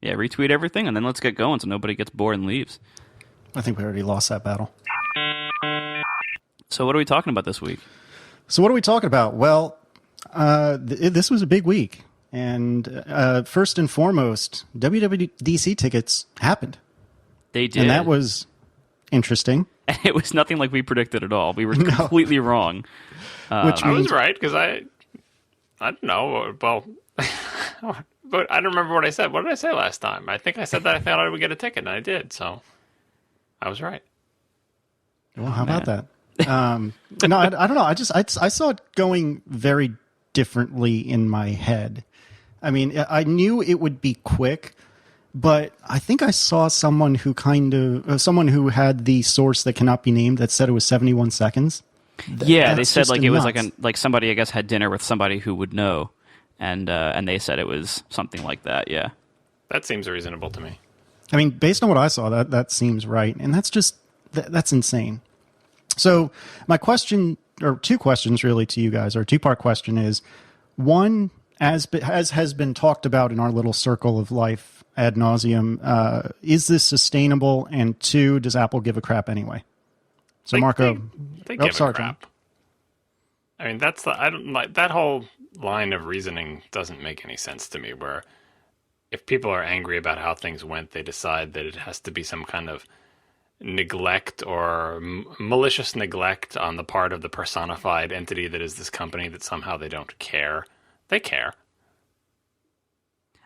Yeah, retweet everything, and then let's get going so nobody gets bored and leaves. I think we already lost that battle. So what are we talking about this week? So what are we talking about? Well, this was a big week. And first and foremost, WWDC tickets happened. They did. And that was interesting. And it was nothing like we predicted at all. We were completely wrong. Which I was right, because I don't know. Well, but I don't remember what I said. What did I say last time? I think I said that I thought I would get a ticket, and I did. So I was right. Well, how about that? No, I don't know. I saw it going very differently in my head. I mean, I knew it would be quick, but I think I saw someone who someone who had the source that cannot be named that said it was 71 seconds. Yeah, they said like it was nuts. like somebody I guess had dinner with somebody who would know, and they said it was something like that. Yeah, that seems reasonable to me. I mean, based on what I saw, that seems right, and that's just that's insane. So my question, or two questions really to you guys, or a two-part question is, one, as has been talked about in our little circle of life ad nauseum, is this sustainable? And two, does Apple give a crap anyway? So Marco, they give sorry, a crap. I mean, I don't like that whole line of reasoning. Doesn't make any sense to me. Where if people are angry about how things went, they decide that it has to be some kind of neglect or malicious neglect on the part of the personified entity that is this company, that somehow they don't care. They care.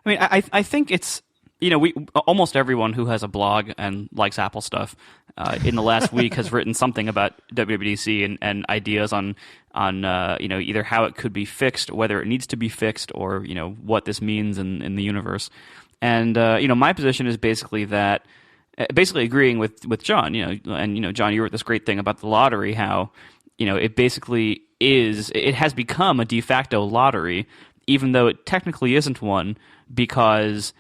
I mean, I think it's, we almost everyone who has a blog and likes Apple stuff in the last week has written something about WWDC and ideas on either how it could be fixed, whether it needs to be fixed, or what this means in the universe. And my position is basically that. Basically agreeing with John, and John, you wrote this great thing about the lottery, how, it basically it has become a de facto lottery, even though it technically isn't one, because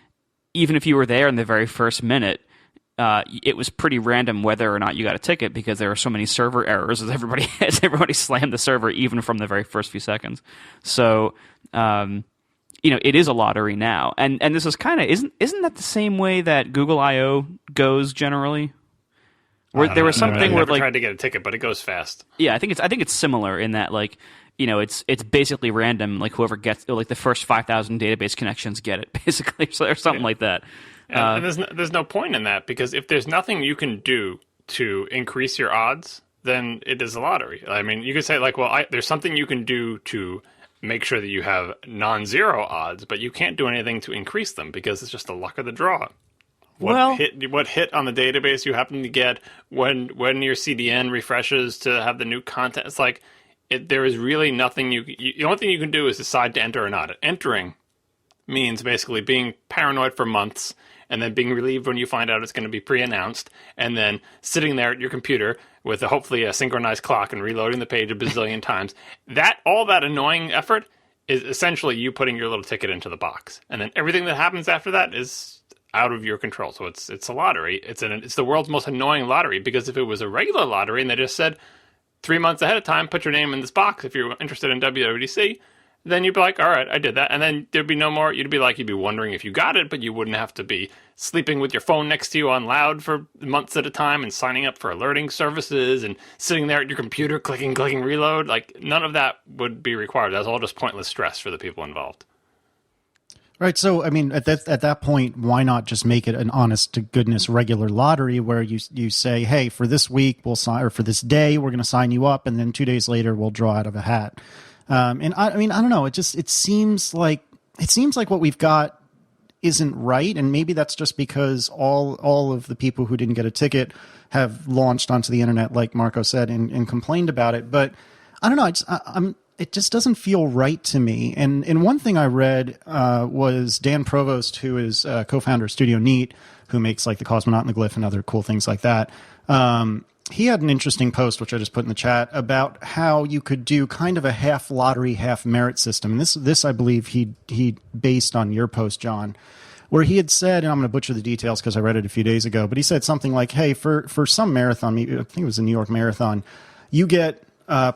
even if you were there in the very first minute, it was pretty random whether or not you got a ticket, because there are so many server errors as everybody slammed the server even from the very first few seconds. So, it is a lottery now, and this is kind of isn't that the same way that Google I/O goes generally? Where there was something where tried to get a ticket, but it goes fast. Yeah, I think it's similar in that it's basically random. Like whoever gets the first 5,000 database connections get it basically, or something like that. And there's no point in that, because if there's nothing you can do to increase your odds, then it is a lottery. I mean, you could say there's something you can do to make sure that you have non-zero odds, but you can't do anything to increase them, because it's just the luck of the draw. What hit on the database you happen to get when your CDN refreshes to have the new content. It's like there is really nothing the only thing you can do is decide to enter or not. Entering means basically being paranoid for months, and then being relieved when you find out it's going to be pre-announced, and then sitting there at your computer with hopefully a synchronized clock and reloading the page a bazillion times. All that annoying effort is essentially you putting your little ticket into the box. And then everything that happens after that is out of your control. So it's a lottery. It's the world's most annoying lottery, because if it was a regular lottery and they just said 3 months ahead of time, put your name in this box if you're interested in WWDC, then you'd be like, all right, I did that. And then there'd be no more. You'd be wondering if you got it, but you wouldn't have to be sleeping with your phone next to you on loud for months at a time and signing up for alerting services and sitting there at your computer clicking reload. Like, none of that would be required. That's all just pointless stress for the people involved. Right. So, I mean, at that point, why not just make it an honest to goodness regular lottery where you say, hey, for this week we'll sign, or for this day we're going to sign you up, and then 2 days later we'll draw out of a hat. And I mean, I don't know. It seems like what we've got isn't right, and maybe that's just because all of the people who didn't get a ticket have launched onto the internet, like Marco said, and complained about it. But I don't know. It just doesn't feel right to me. And one thing I read was Dan Provost, who is co-founder of Studio Neat, who makes like the Cosmonaut and the Glyph and other cool things like that. He had an interesting post, which I just put in the chat, about how you could do kind of a half lottery, half merit system. And this I believe he based on your post, John, where he had said, and I'm going to butcher the details because I read it a few days ago, but he said something like, hey, for some marathon, I think it was the New York Marathon, you get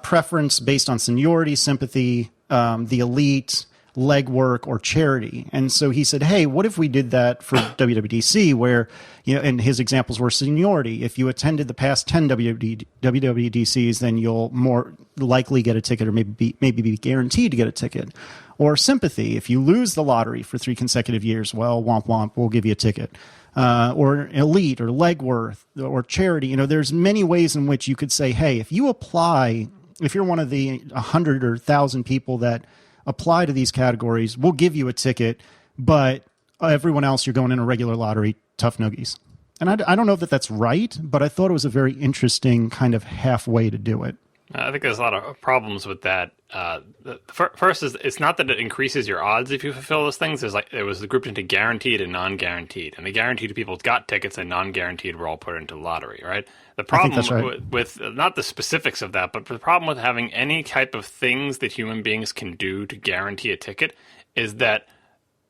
preference based on seniority, sympathy, the elite, legwork, or charity. And so he said, hey, what if we did that for WWDC, where, and his examples were seniority. If you attended the past 10 WWDCs, then you'll more likely get a ticket, or maybe be guaranteed to get a ticket. Or sympathy. If you lose the lottery for 3 consecutive years, well, womp womp, we'll give you a ticket. Or elite, or legworth, or charity. There's many ways in which you could say, hey, if you apply, if you're one of the 100 or 1,000 people that apply to these categories, we'll give you a ticket, but everyone else, you're going in a regular lottery, tough noogies. And I don't know if that's right, but I thought it was a very interesting kind of halfway to do it. I think there's a lot of problems with that. The first is, it's not that it increases your odds if you fulfill those things. It was grouped into guaranteed and non-guaranteed, and the guaranteed people got tickets, and non-guaranteed were all put into the lottery, right? The problem with not the specifics of that, but the problem with having any type of things that human beings can do to guarantee a ticket is that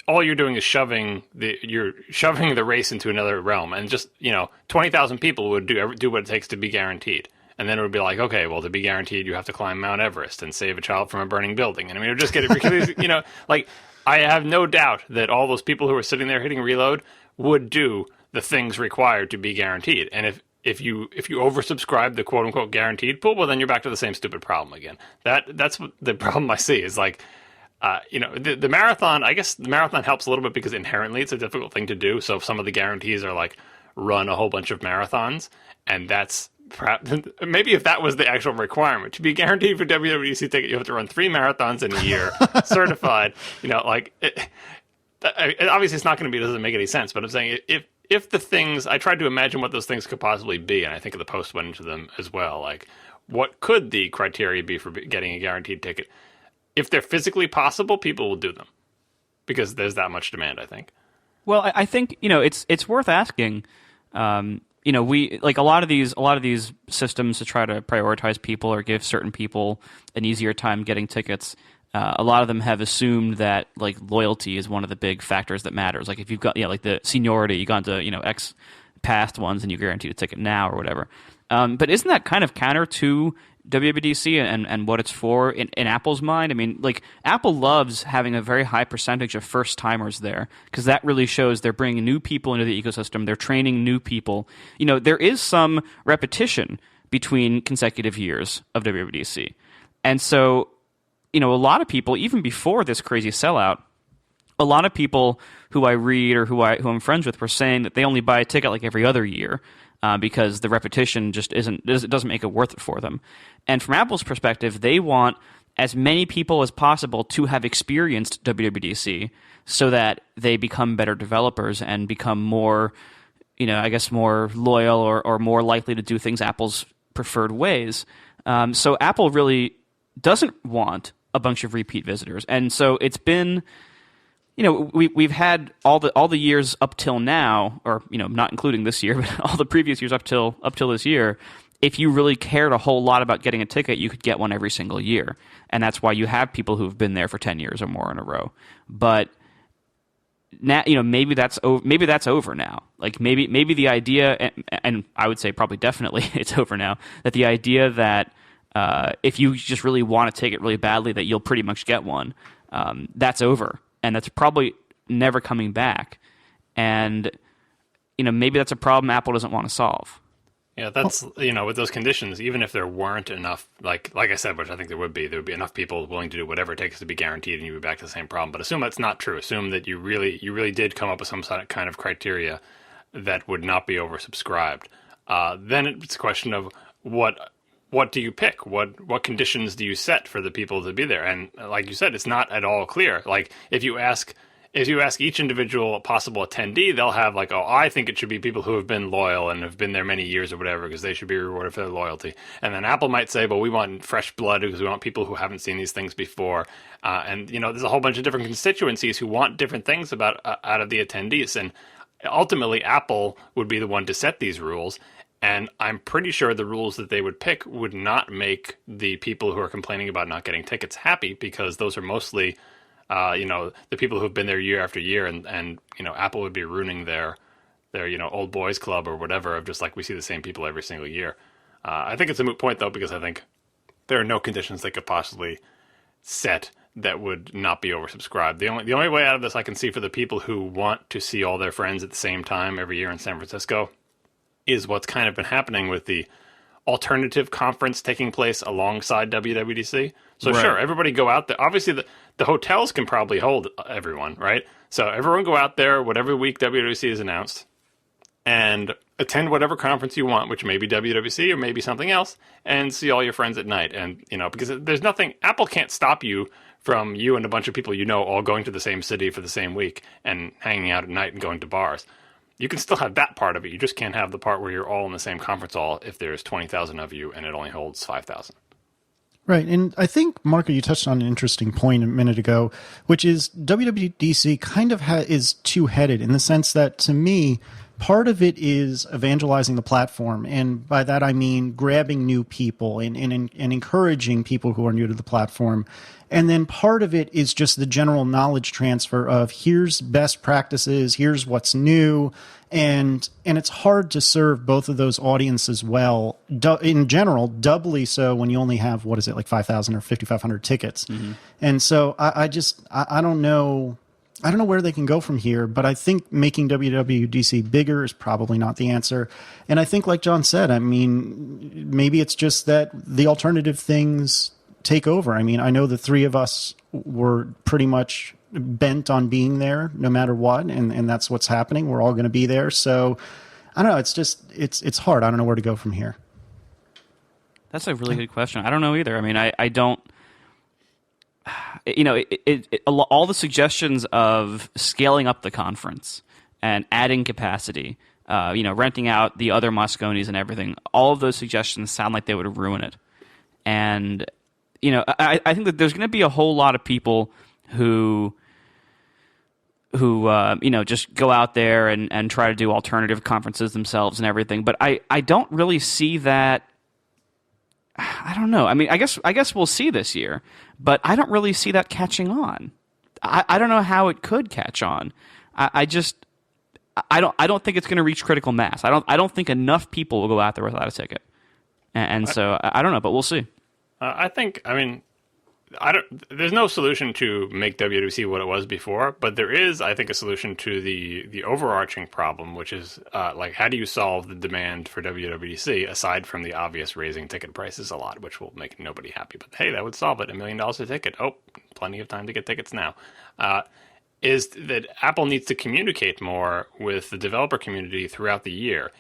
all you're doing is shoving the race into another realm, and just 20,000 people would do what it takes to be guaranteed. And then it would be like, okay, well, to be guaranteed, you have to climb Mount Everest and save a child from a burning building. And I mean, it would just get ridiculous. I have no doubt that all those people who are sitting there hitting reload would do the things required to be guaranteed. And if you oversubscribe the quote unquote guaranteed pool, well, then you're back to the same stupid problem again. That's what the problem I see is like, the marathon. I guess the marathon helps a little bit because inherently it's a difficult thing to do. So some of the guarantees are like run a whole bunch of marathons, and that's. Perhaps, maybe if that was the actual requirement to be guaranteed for WWDC ticket, you have to run 3 marathons in a year, certified. Obviously it's not going to be. Doesn't make any sense. But I'm saying if the things I tried to imagine what those things could possibly be, and I think the post went into them as well. Like, what could the criteria be for getting a guaranteed ticket? If they're physically possible, people will do them because there's that much demand. I think. Well, I think it's worth asking. We like a lot of these systems to try to prioritize people or give certain people an easier time getting tickets. A lot of them have assumed that like loyalty is one of the big factors that matters. Like if you've got like the seniority, you got to X past ones and you guaranteed a ticket now or whatever. But isn't that kind of counter to WWDC and what it's for in Apple's mind? I mean, like Apple loves having a very high percentage of first timers there because that really shows they're bringing new people into the ecosystem. They're training new people. There is some repetition between consecutive years of WWDC. And so, a lot of people, even before this crazy sellout, a lot of people who I read or who I'm friends with were saying that they only buy a ticket like every other year. Because the repetition just doesn't make it worth it for them. And from Apple's perspective, they want as many people as possible to have experienced WWDC so that they become better developers and become more, more loyal or more likely to do things Apple's preferred ways. So Apple really doesn't want a bunch of repeat visitors. And so it's been... we've had all the years up till now, or not including this year, but all the previous years up till this year. If you really cared a whole lot about getting a ticket, you could get one every single year, and that's why you have people who've been there for 10 years or more in a row. But now, maybe that's over now. Like maybe the idea, and I would say probably definitely it's over now. That the idea that if you just really want a ticket really badly, that you'll pretty much get one. That's over. And that's probably never coming back. And, maybe that's a problem Apple doesn't want to solve. Yeah, that's, with those conditions, even if there weren't enough, like I said, which I think there would be enough people willing to do whatever it takes to be guaranteed and you'd be back to the same problem. But assume that's not true. Assume that you really did come up with some kind of criteria that would not be oversubscribed. Then it's a question of what do you pick? What conditions do you set for the people to be there? And like you said, it's not at all clear. Like if you ask each individual possible attendee, they'll have like, oh, I think it should be people who have been loyal and have been there many years or whatever because they should be rewarded for their loyalty. And then Apple might say, well, we want fresh blood because we want people who haven't seen these things before. And there's a whole bunch of different constituencies who want different things out of the attendees. And ultimately, Apple would be the one to set these rules. And I'm pretty sure the rules that they would pick would not make the people who are complaining about not getting tickets happy because those are mostly, the people who've been there year after year. And Apple would be ruining their old boys club or whatever of just like we see the same people every single year. I think it's a moot point, though, because I think there are no conditions that could possibly set that would not be oversubscribed. The only way out of this I can see for the people who want to see all their friends at the same time every year in San Francisco is what's kind of been happening with the alternative conference taking place alongside WWDC. So Right. sure, everybody go out there. Obviously, the hotels can probably hold everyone, right? So everyone go out there, whatever week WWDC is announced, and attend whatever conference you want, which may be WWDC or maybe something else, and see all your friends at night. And, because there's nothing, Apple can't stop you from you and a bunch of people all going to the same city for the same week and hanging out at night and going to bars. You can still have that part of it. You just can't have the part where you're all in the same conference hall if there's 20,000 of you and it only holds 5,000. Right. And I think, Marco, you touched on an interesting point a minute ago, which is WWDC kind of is two-headed in the sense that, to me, part of it is evangelizing the platform. And by that, I mean grabbing new people and encouraging people who are new to the platform. And then part of it is just the general knowledge transfer of here's best practices, here's what's new. And it's hard to serve both of those audiences well, in general, doubly so when you only have, 5,000 or 5,500 tickets. Mm-hmm. And so I don't know. I don't know where they can go from here, but I think making WWDC bigger is probably not the answer. And I think, like John said, I mean, maybe it's just that the alternative things take over. I mean, I know the three of us were pretty much bent on being there no matter what, and that's what's happening. We're all going to be there. So I don't know. It's just, it's hard. I don't know where to go from here. That's a really good question. I don't know either. I mean, I don't... all the suggestions of scaling up the conference and adding capacity, renting out the other Mosconis and everything, all of those suggestions sound like they would ruin it. And, I think that there's going to be a whole lot of people who just go out there and try to do alternative conferences themselves and everything. But I don't really see that. I don't know. I mean, I guess we'll see this year, but I don't really see that catching on. I don't know how it could catch on. I don't think it's going to reach critical mass. I don't think enough people will go out there without a ticket, and so I don't know, but we'll see. There's no solution to make WWDC what it was before, but there is, I think, a solution to the overarching problem, which is how do you solve the demand for WWDC aside from the obvious raising ticket prices a lot, which will make nobody happy. But hey, that would solve it. $1 million a ticket. Oh, plenty of time to get tickets now. Is that Apple needs to communicate more with the developer community throughout the year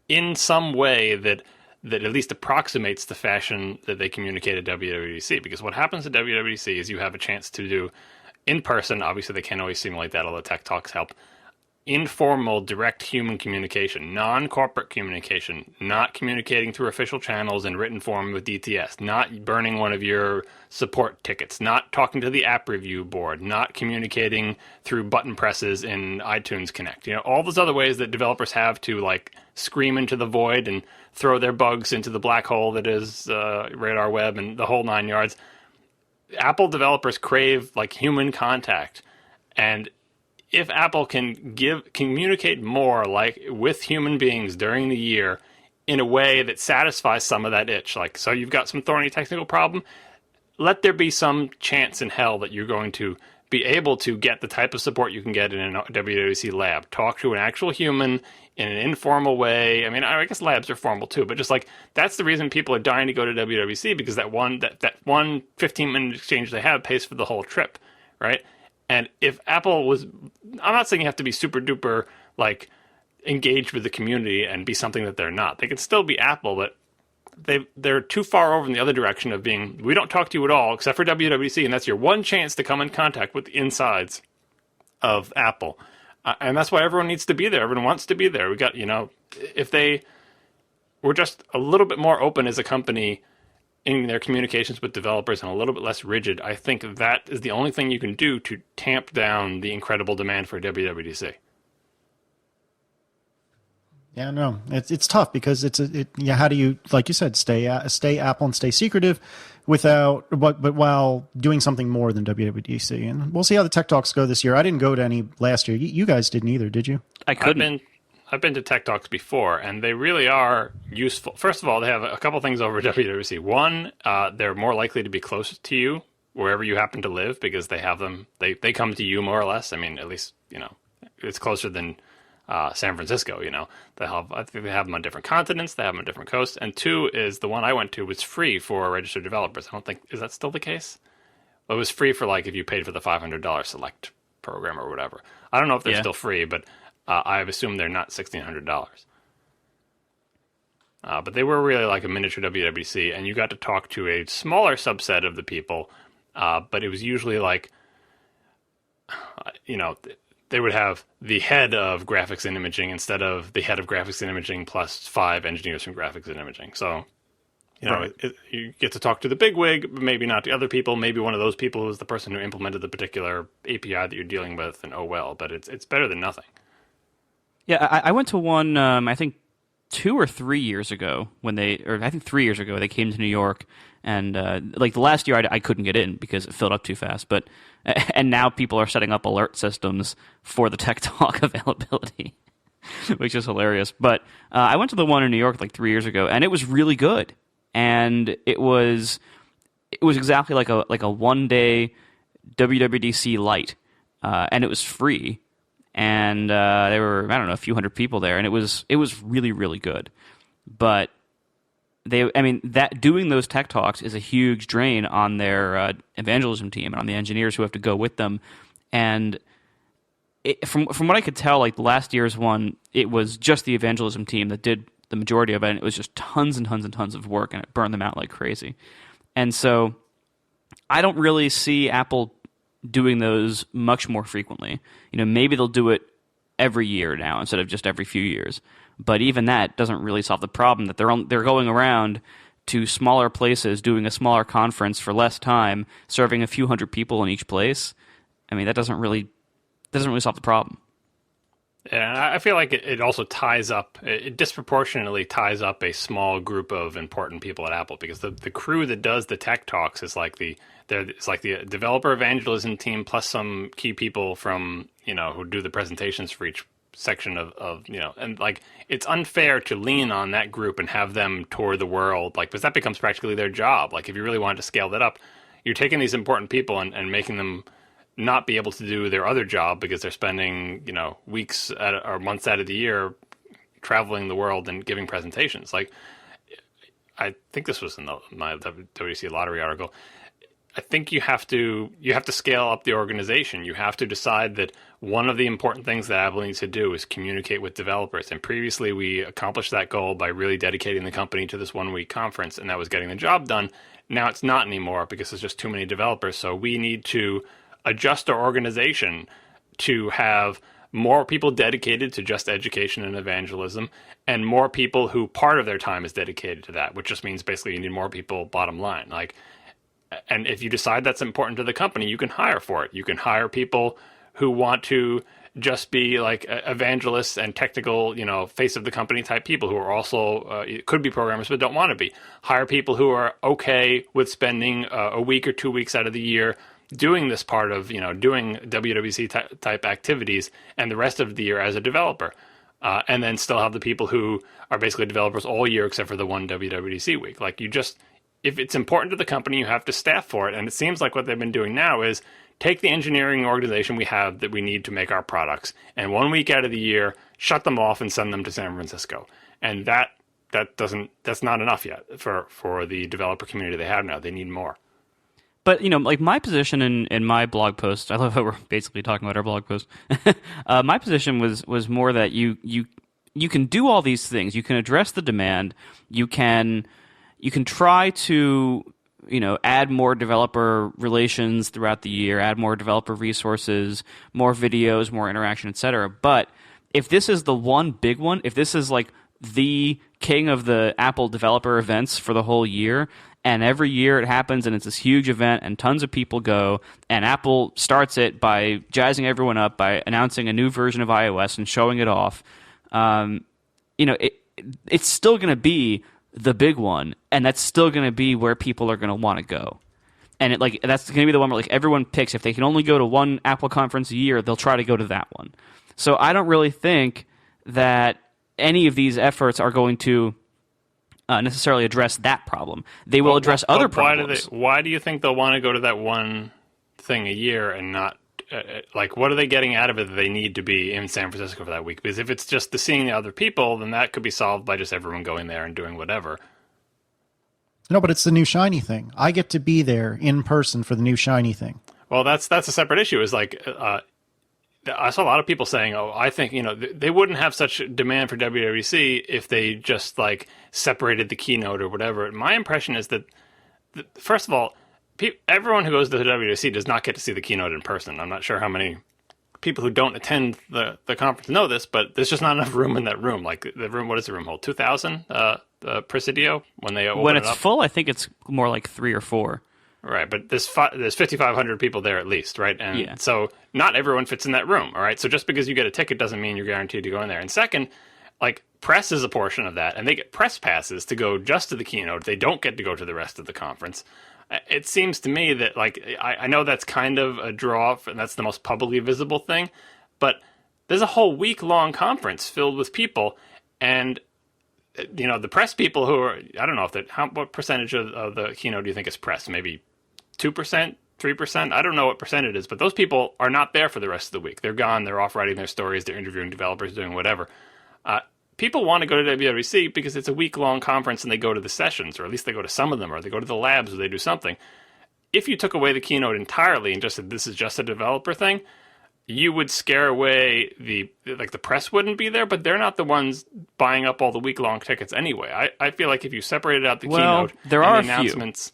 in some way that at least approximates the fashion that they communicate at WWDC. Because what happens at WWDC is you have a chance to do in person. Obviously, they can't always simulate that, although tech talks help. Informal, direct human communication, non-corporate communication, not communicating through official channels in written form with DTS, not burning one of your support tickets, not talking to the app review board, not communicating through button presses in iTunes Connect. All those other ways that developers have to scream into the void and throw their bugs into the black hole that is Radar Web and the whole 9 yards. Apple developers crave human contact, and if Apple can communicate more with human beings during the year in a way that satisfies some of that itch, so you've got some thorny technical problem, let there be some chance in hell that you're going to be able to get the type of support you can get in a WWDC lab. Talk to an actual human in an informal way. I mean, I guess labs are formal too, but just that's the reason people are dying to go to WWDC, because that one 15-minute exchange they have pays for the whole trip, right? And if Apple was, I'm not saying you have to be super duper engaged with the community and be something that they're not. They can still be Apple, but they're too far over in the other direction of being, we don't talk to you at all except for WWDC, and that's your one chance to come in contact with the insides of Apple. And that's why everyone needs to be there. Everyone wants to be there. We got, if they were just a little bit more open as a company in their communications with developers and a little bit less rigid, I think that is the only thing you can do to tamp down the incredible demand for WWDC. Yeah, no, it's tough because how do you, like you said, stay Apple and stay secretive but while doing something more than WWDC. And we'll see how the Tech Talks go this year. I didn't go to any last year. You guys didn't either, did you? I couldn't. I've been to Tech Talks before, and they really are useful. First of all, they have a couple things over WWDC. One, they're more likely to be close to you wherever you happen to live because they have them. They come to you more or less. I mean, at least it's closer than San Francisco. I think they have them on different continents. They have them on different coasts. And two is the one I went to was free for registered developers. I don't think is that still the case. Well, it was free for if you paid for the $500 select program or whatever. I don't know if they're still free, but I've assumed they're not $1,600. But they were really like a miniature WWDC, and you got to talk to a smaller subset of the people. But it was usually they would have the head of graphics and imaging instead of the head of graphics and imaging plus 5 engineers from graphics and imaging. So, Right. You get to talk to the bigwig, but maybe not the other people. Maybe one of those people was the person who implemented the particular API that you're dealing with, and oh well. But it's better than nothing. Yeah, I went to one, I think 2 or 3 years ago I think 3 years ago, they came to New York, and the last year I couldn't get in because it filled up too fast. And now people are setting up alert systems for the Tech Talk availability, which is hilarious. But I went to the one in New York 3 years ago, and it was really good. And it was exactly like a 1 day WWDC Lite, and it was free. And there were, I don't know, a few hundred people there, and it was really, really good. But doing those tech talks is a huge drain on their evangelism team and on the engineers who have to go with them. And from what I could tell, last year's one, it was just the evangelism team that did the majority of it, and it was just tons and tons and tons of work, and it burned them out like crazy. And so I don't really see Apple doing those much more frequently. Maybe they'll do it every year now instead of just every few years. But even that doesn't really solve the problem that they're going around to smaller places, doing a smaller conference for less time, serving a few hundred people in each place. I mean, that doesn't really solve the problem. And I feel like it also it disproportionately ties up a small group of important people at Apple, because the crew that does the tech talks is it's like the developer evangelism team plus some key people from, who do the presentations for each section of and it's unfair to lean on that group and have them tour the world, because that becomes practically their job. If you really wanted to scale that up, you're taking these important people and making them not be able to do their other job because they're spending, weeks or months out of the year traveling the world and giving presentations. I think this was in my WWDC lottery article. I think you have to scale up the organization. You have to decide that one of the important things that Apple needs to do is communicate with developers. And previously we accomplished that goal by really dedicating the company to this 1 week conference, and that was getting the job done. Now it's not anymore because there's just too many developers. So we need to adjust our organization to have more people dedicated to just education and evangelism, and more people who part of their time is dedicated to that, which just means basically you need more people, bottom line. And if you decide that's important to the company, you can hire for it. You can hire people who want to just be evangelists and technical, face of the company type people who are also, could be programmers but don't want to be. Hire people who are okay with spending a week or 2 weeks out of the year doing this part of, doing WWDC type activities, and the rest of the year as a developer. And then still have the people who are basically developers all year except for the one WWDC week. If it's important to the company, you have to staff for it. And it seems like what they've been doing now is take the engineering organization we have that we need to make our products, and 1 week out of the year, shut them off and send them to San Francisco. And that's not enough yet for the developer community they have now. They need more. But, my position in my blog post, I love how we're basically talking about our blog post. My position was more that you can do all these things. You can address the demand. You can try to, add more developer relations throughout the year, add more developer resources, more videos, more interaction, etc. But if this is the one big one, if this is the king of the Apple developer events for the whole year, and every year it happens and it's this huge event and tons of people go, and Apple starts it by jazzing everyone up by announcing a new version of iOS and showing it off, it's still going to be the big one, and that's still going to be where people are going to want to go. And that's going to be the one where everyone picks. If they can only go to one Apple conference a year, they'll try to go to that one. So I don't really think that any of these efforts are going to necessarily address that problem. They will address other problems. Why do you think they'll want to go to that one thing a year and not like, what are they getting out of it that they need to be in San Francisco for that week? Because if it's just the seeing the other people, then that could be solved by just everyone going there and doing whatever. No, but it's the new shiny thing. I get to be there in person for the new shiny thing. Well, that's a separate issue. Is like I saw a lot of people saying, "Oh, I think they wouldn't have such demand for WWDC if they just like separated the keynote or whatever." My impression is that first of all, everyone who goes to the WWDC does not get to see the keynote in person. I'm not sure how many people who don't attend the conference know this, but there's just not enough room in that room. Like the room, what does the room hold? 2,000 the Presidio when they open when it it's up? full. I think it's more like 3 or 4. Right, but there's 5,500 people there at least, right? And so not everyone fits in that room, all right? So just because you get a ticket doesn't mean you're guaranteed to go in there. And second, like press is a portion of that, and they get press passes to go just to the keynote. They don't get to go to the rest of the conference. It seems to me that, like, I know that's kind of a draw, and that's the most publicly visible thing, but there's a whole week-long conference filled with people, and the press people who are, I don't know what percentage of the keynote do you think is press? Maybe 2%, 3%? I don't know what percent it is, but those people are not there for the rest of the week. They're gone. They're off writing their stories. They're interviewing developers, doing whatever. People want to go to WWDC because it's a week-long conference and they go to the sessions, or at least they go to some of them, or they go to the labs, or they do something. If you took away the keynote entirely and just said this is just a developer thing, you would scare away the press wouldn't be there, but they're not the ones buying up all the week-long tickets anyway. I feel like if you separated out the keynote there and are the announcements,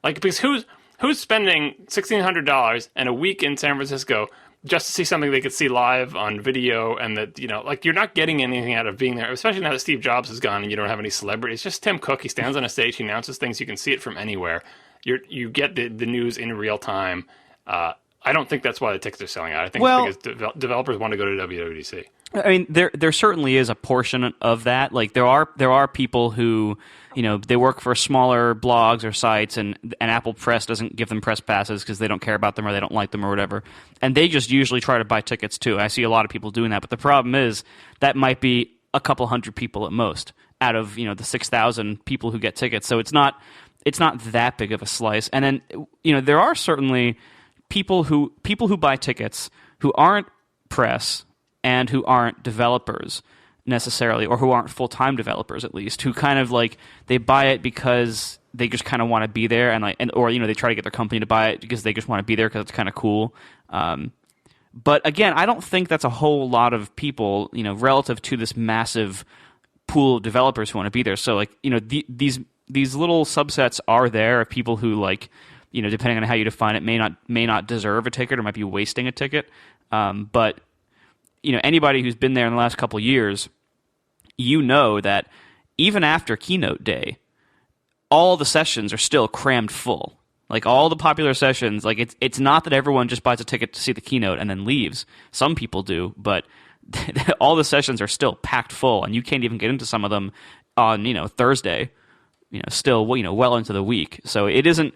because who's spending $1,600 and a week in San Francisco just to see something they could see live on video, and that, you're not getting anything out of being there, especially now that Steve Jobs is gone and you don't have any celebrity. It's just Tim Cook. He stands on a stage, he announces things, you can see it from anywhere. You get the news in real time. I don't think that's why the tickets are selling out. I think it's because developers want to go to WWDC. I mean, there certainly is a portion of that. Like there are people who, they work for smaller blogs or sites, and Apple Press doesn't give them press passes because they don't care about them or they don't like them or whatever, and they just usually try to buy tickets too. I see a lot of people doing that, but the problem is that might be a couple hundred people at most out of the 6,000 people who get tickets. So it's not that big of a slice. And then there are certainly people who buy tickets who aren't press and who aren't developers necessarily, or who aren't full-time developers at least, who kind of like they buy it because they just kind of want to be there, or they try to get their company to buy it because they just want to be there because it's kind of cool. But again, I don't think that's a whole lot of people, relative to this massive pool of developers who want to be there. So like these little subsets are there of people who, like, depending on how you define it, may not deserve a ticket or might be wasting a ticket. But anybody who's been there in the last couple of years, that even after keynote day, all the sessions are still crammed full. Like all the popular sessions, like it's not that everyone just buys a ticket to see the keynote and then leaves. Some people do, but all the sessions are still packed full, and you can't even get into some of them on Thursday. Still well into the week. So it isn't.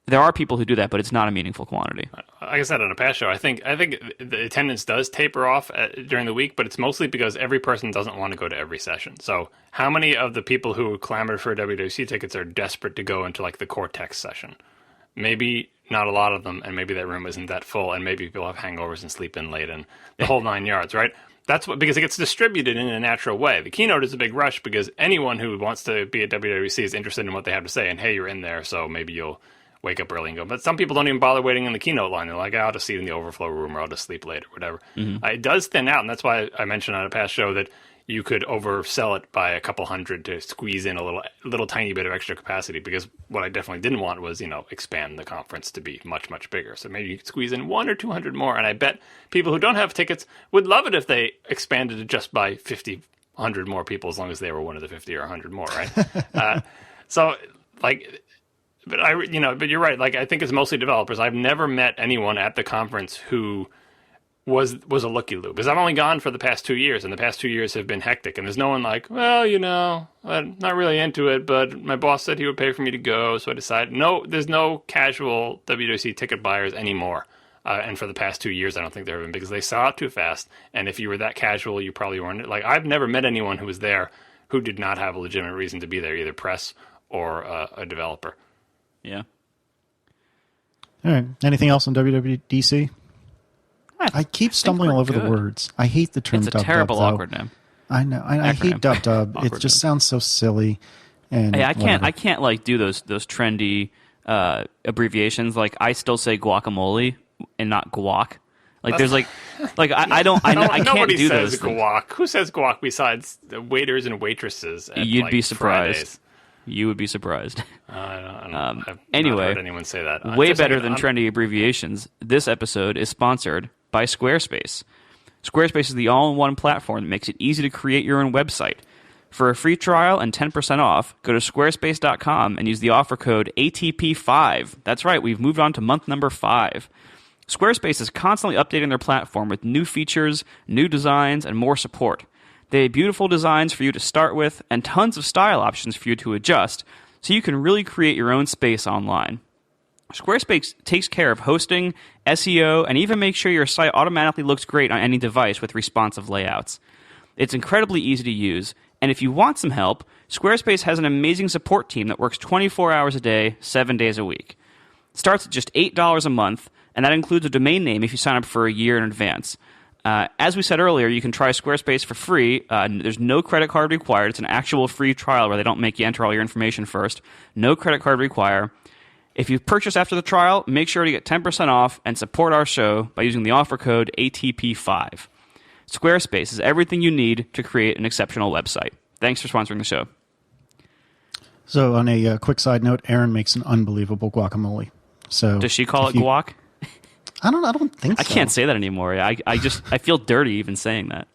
There are people who do that, but it's not a meaningful quantity. Like I said on a past show, I think the attendance does taper off during the week, but it's mostly because every person doesn't want to go to every session. So how many of the people who clamored for WWDC tickets are desperate to go into like the Cortex session? Maybe not a lot of them, and maybe that room isn't that full, and maybe people have hangovers and sleep in late and the whole 9 yards, right? That's because it gets distributed in a natural way. The keynote is a big rush because anyone who wants to be at WWDC is interested in what they have to say, and hey, you're in there, so maybe you'll wake up early and go. But some people don't even bother waiting in the keynote line. They're like, I'll just see it in the overflow room, or I'll just sleep late, or whatever. Mm-hmm. It does thin out, and that's why I mentioned on a past show that you could oversell it by a couple hundred to squeeze in a little tiny bit of extra capacity, because what I definitely didn't want was, expand the conference to be much, much bigger. So maybe you could squeeze in 100 or 200 more, and I bet people who don't have tickets would love it if they expanded it just by 50, 100 more people, as long as they were one of the 50 or 100 more, right? But you're right. Like, I think it's mostly developers. I've never met anyone at the conference who was a looky-loo, because I've only gone for the past 2 years, and the past 2 years have been hectic, and there's no one like, well, I'm not really into it, but my boss said he would pay for me to go, so I decided. No, there's no casual WWDC ticket buyers anymore. And for the past 2 years, I don't think there have been, because they saw it too fast, and if you were that casual, you probably weren't. Like, I've never met anyone who was there who did not have a legitimate reason to be there, either press or a developer. Yeah. All right. Anything else on WWDC? I keep stumbling all over the words. I hate the term It's a dub terrible dub, awkward name. I know. I hate dub dub. It just sounds so silly. And Hey, I whatever. can't like do those trendy abbreviations. Like I still say guacamole and not guac. Like there's like I can't Nobody do says those things. guac. Who says guac besides the waiters and waitresses? At, You'd like, be surprised. Fridays? You would be surprised. I've anyway, not heard anyone say that. Way better than trendy abbreviations. This episode is sponsored by Squarespace. Squarespace is the all-in-one platform that makes it easy to create your own website. For a free trial and 10% off, go to squarespace.com and use the offer code ATP5. That's right, we've moved on to month number 5. Squarespace is constantly updating their platform with new features, new designs, and more support. They have beautiful designs for you to start with and tons of style options for you to adjust, so you can really create your own space online. Squarespace takes care of hosting, SEO, and even makes sure your site automatically looks great on any device with responsive layouts. It's incredibly easy to use, and if you want some help, Squarespace has an amazing support team that works 24 hours a day, 7 days a week. It starts at just $8 a month, and that includes a domain name if you sign up for a year in advance. As we said earlier, you can try Squarespace for free. There's no credit card required. It's an actual free trial where they don't make you enter all your information first. No credit card required. If you purchase after the trial, make sure to get 10% off and support our show by using the offer code ATP5. Squarespace is everything you need to create an exceptional website. Thanks for sponsoring the show. So on a quick side note, Erin makes an unbelievable guacamole. So Does she call it guac? I don't think so. I can't say that anymore. I feel dirty even saying that.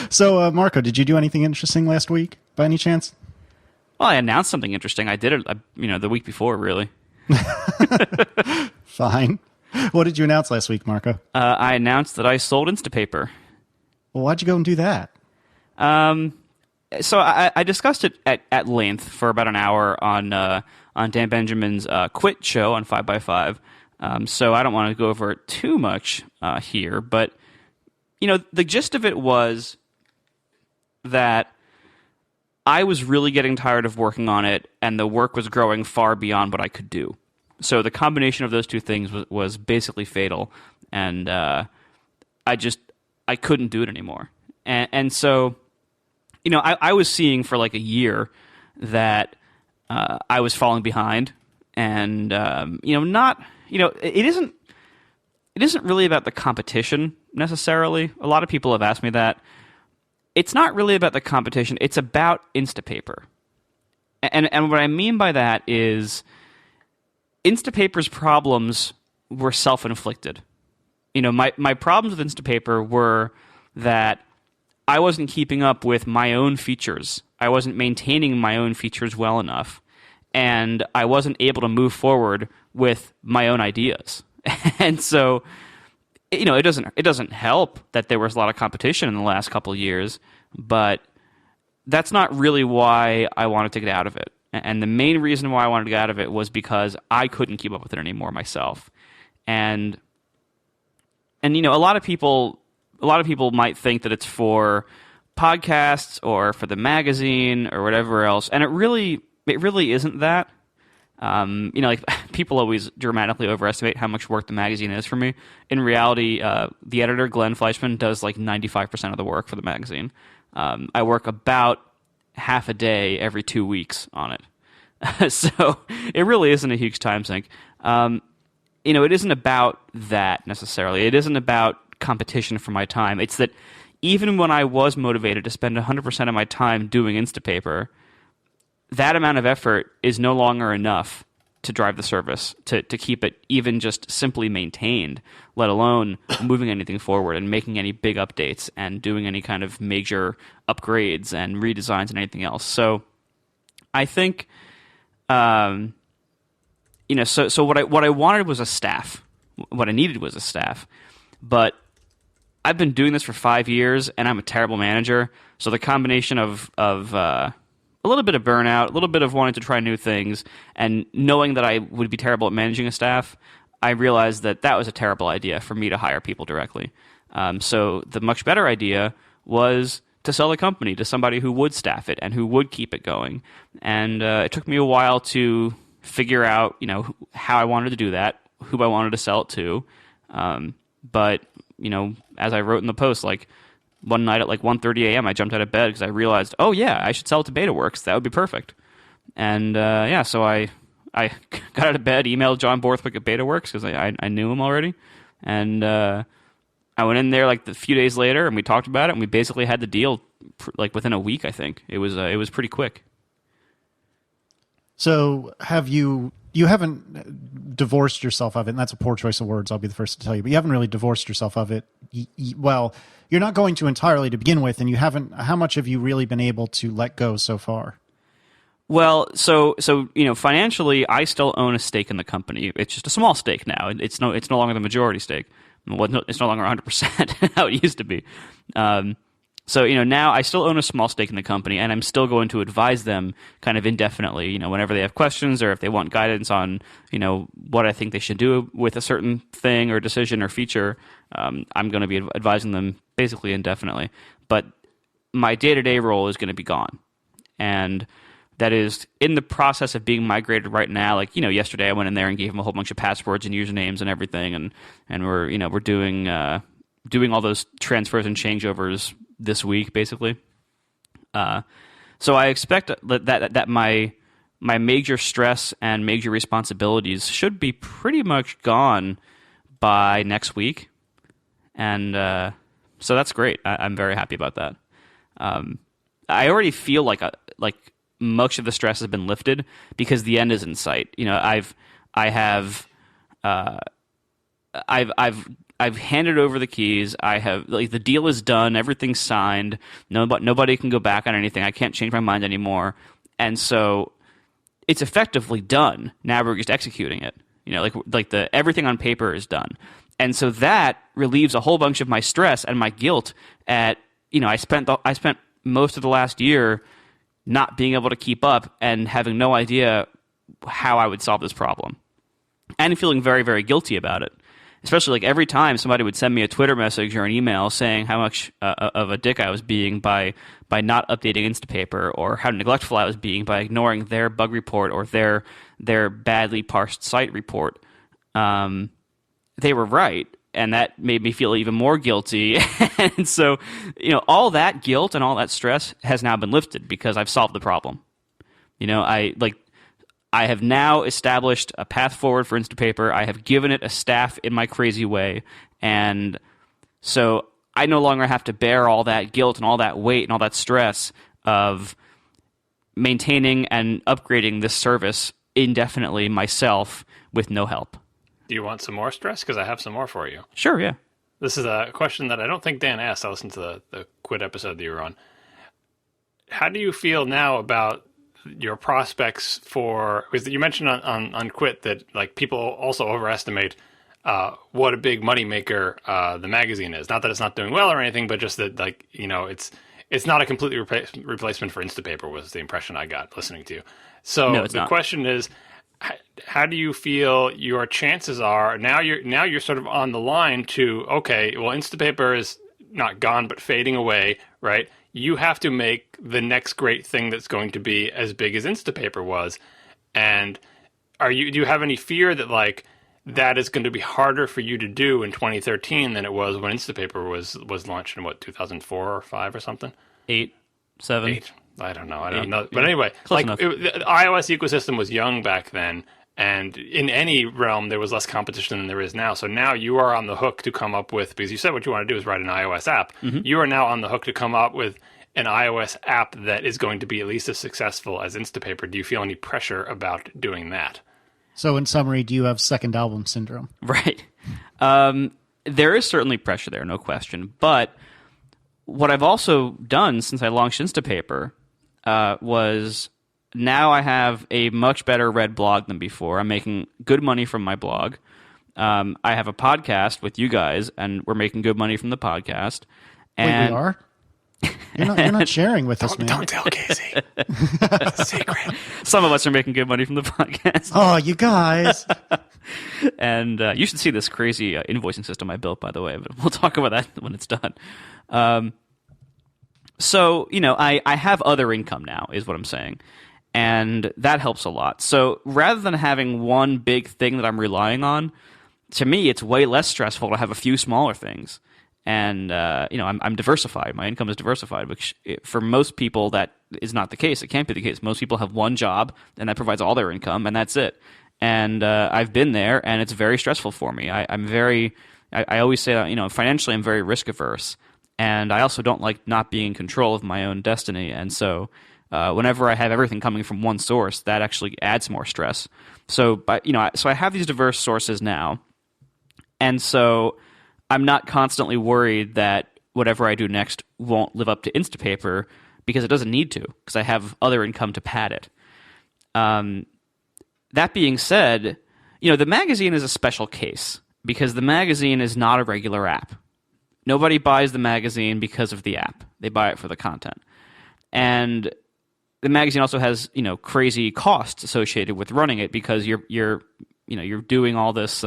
So Marco, did you do anything interesting last week by any chance? Well, I announced something interesting. I did it, the week before, really. Fine. What did you announce last week, Marco? I announced that I sold Instapaper. Well, why'd you go and do that? So I discussed it at length for about an hour on Dan Benjamin's Quit show on 5x5. So I don't want to go over it too much here, but the gist of it was that I was really getting tired of working on it, and the work was growing far beyond what I could do. So the combination of those two things was basically fatal, and I couldn't do it anymore. And so, I was seeing for like a year that I was falling behind, and it isn't really about the competition necessarily. A lot of people have asked me that. It's not really about the competition. It's about Instapaper. And what I mean by that is Instapaper's problems were self-inflicted. My problems with Instapaper were that I wasn't keeping up with my own features. I wasn't maintaining my own features well enough. And I wasn't able to move forward with my own ideas. And so, it doesn't help that there was a lot of competition in the last couple of years, but that's not really why I wanted to get out of it. And the main reason why I wanted to get out of it was because I couldn't keep up with it anymore myself. And a lot of people might think that it's for podcasts or for the magazine or whatever else, and it really isn't that. People always dramatically overestimate how much work the magazine is for me. In reality, the editor, Glenn Fleischman, does like 95% of the work for the magazine. I work about half a day every 2 weeks on it. So it really isn't a huge time sink. It isn't about that necessarily. It isn't about competition for my time. It's that even when I was motivated to spend 100% of my time doing Instapaper, that amount of effort is no longer enough to drive the service, to keep it even just simply maintained, let alone moving anything forward and making any big updates and doing any kind of major upgrades and redesigns and anything else. So I think, so what I wanted was a staff. What I needed was a staff. But I've been doing this for 5 years, and I'm a terrible manager. So the combination of a little bit of burnout, a little bit of wanting to try new things, and knowing that I would be terrible at managing a staff, I realized that was a terrible idea for me to hire people directly. So the much better idea was to sell the company to somebody who would staff it and who would keep it going. And it took me a while to figure out, how I wanted to do that, who I wanted to sell it to. But, as I wrote in the post, like one night at like 1:30 a.m., I jumped out of bed because I realized, oh yeah, I should sell it to BetaWorks. That would be perfect. And so I got out of bed, emailed John Borthwick at BetaWorks because I knew him already. And I went in there like a few days later, and we talked about it, and we basically had the deal like within a week. I think it was pretty quick. So you haven't divorced yourself of it, and that's a poor choice of words, I'll be the first to tell you, but you haven't really divorced yourself of it. Well, you're not going to entirely to begin with, and you haven't. How much have you really been able to let go so far? Well, so financially, I still own a stake in the company. It's just a small stake now. It's no longer the majority stake. Well, it's no longer 100% how it used to be. So now I still own a small stake in the company, and I'm still going to advise them kind of indefinitely. Whenever they have questions or if they want guidance on what I think they should do with a certain thing or decision or feature, I'm going to be advising them basically indefinitely. But my day-to-day role is going to be gone, and that is in the process of being migrated right now. Like, yesterday I went in there and gave them a whole bunch of passwords and usernames and everything, and we're doing all those transfers and changeovers this week, basically. So I expect that my major stress and major responsibilities should be pretty much gone by next week, and so that's great. I'm very happy about that. I already feel like much of the stress has been lifted because the end is in sight. I've handed over the keys. I have the deal is done. Everything's signed. Nobody can go back on anything. I can't change my mind anymore. And so it's effectively done. Now we're just executing it. Everything on paper is done. And so that relieves a whole bunch of my stress and my guilt at, I spent most of the last year not being able to keep up and having no idea how I would solve this problem, and feeling very, very guilty about it. Especially every time somebody would send me a Twitter message or an email saying how much of a dick I was being by not updating Instapaper, or how neglectful I was being by ignoring their bug report or their badly parsed site report. They were right, and that made me feel even more guilty. And so, all that guilt and all that stress has now been lifted because I've solved the problem. I have now established a path forward for Instapaper. I have given it a staff in my crazy way, and so I no longer have to bear all that guilt and all that weight and all that stress of maintaining and upgrading this service indefinitely myself with no help. Do you want some more stress? Because I have some more for you. Sure, yeah. This is a question that I don't think Dan asked. I listened to the Quit episode that you were on. How do you feel now about your prospects for, because you mentioned on Quit that people also overestimate what a big moneymaker the magazine is. Not that it's not doing well or anything, but just that it's not a completely replacement for Instapaper was the impression I got listening to you. So no, the question is, how do you feel your chances are now? You're sort of on the line to, okay, well, Instapaper is not gone but fading away, right? You have to make the next great thing that's going to be as big as Instapaper was. And do you have any fear that that is going to be harder for you to do in 2013 than it was when Instapaper was launched in 2004 or 5 or something? 8, 7. 8. I don't know. But anyway, the iOS ecosystem was young back then, and in any realm there was less competition than there is now. So now you are on the hook to come up with, because you said what you want to do is write an iOS app. Mm-hmm. You are now on the hook to come up with an iOS app that is going to be at least as successful as Instapaper. Do you feel any pressure about doing that? So in summary, do you have second album syndrome? Right. There is certainly pressure there, no question. But what I've also done since I launched Instapaper was now I have a much better read blog than before. I'm making good money from my blog. I have a podcast with you guys, and we're making good money from the podcast. And wait, we are? You're not sharing with us, man. Don't tell Casey. It's a secret. Some of us are making good money from the podcast. Oh, you guys. And you should see this crazy invoicing system I built, by the way. But we'll talk about that when it's done. So, I have other income now, is what I'm saying. And that helps a lot. So rather than having one big thing that I'm relying on, to me, it's way less stressful to have a few smaller things. And, I'm diversified. My income is diversified, which for most people, that is not the case. It can't be the case. Most people have one job, and that provides all their income, and that's it. And I've been there, and it's very stressful for me. I always say that, financially, I'm very risk averse. And I also don't like not being in control of my own destiny. And so whenever I have everything coming from one source, that actually adds more stress. So, so I have these diverse sources now. And so I'm not constantly worried that whatever I do next won't live up to Instapaper, because it doesn't need to, because I have other income to pad it. That being said, the magazine is a special case, because the magazine is not a regular app. Nobody buys the magazine because of the app. They buy it for the content. And the magazine also has, crazy costs associated with running it, because you're doing all this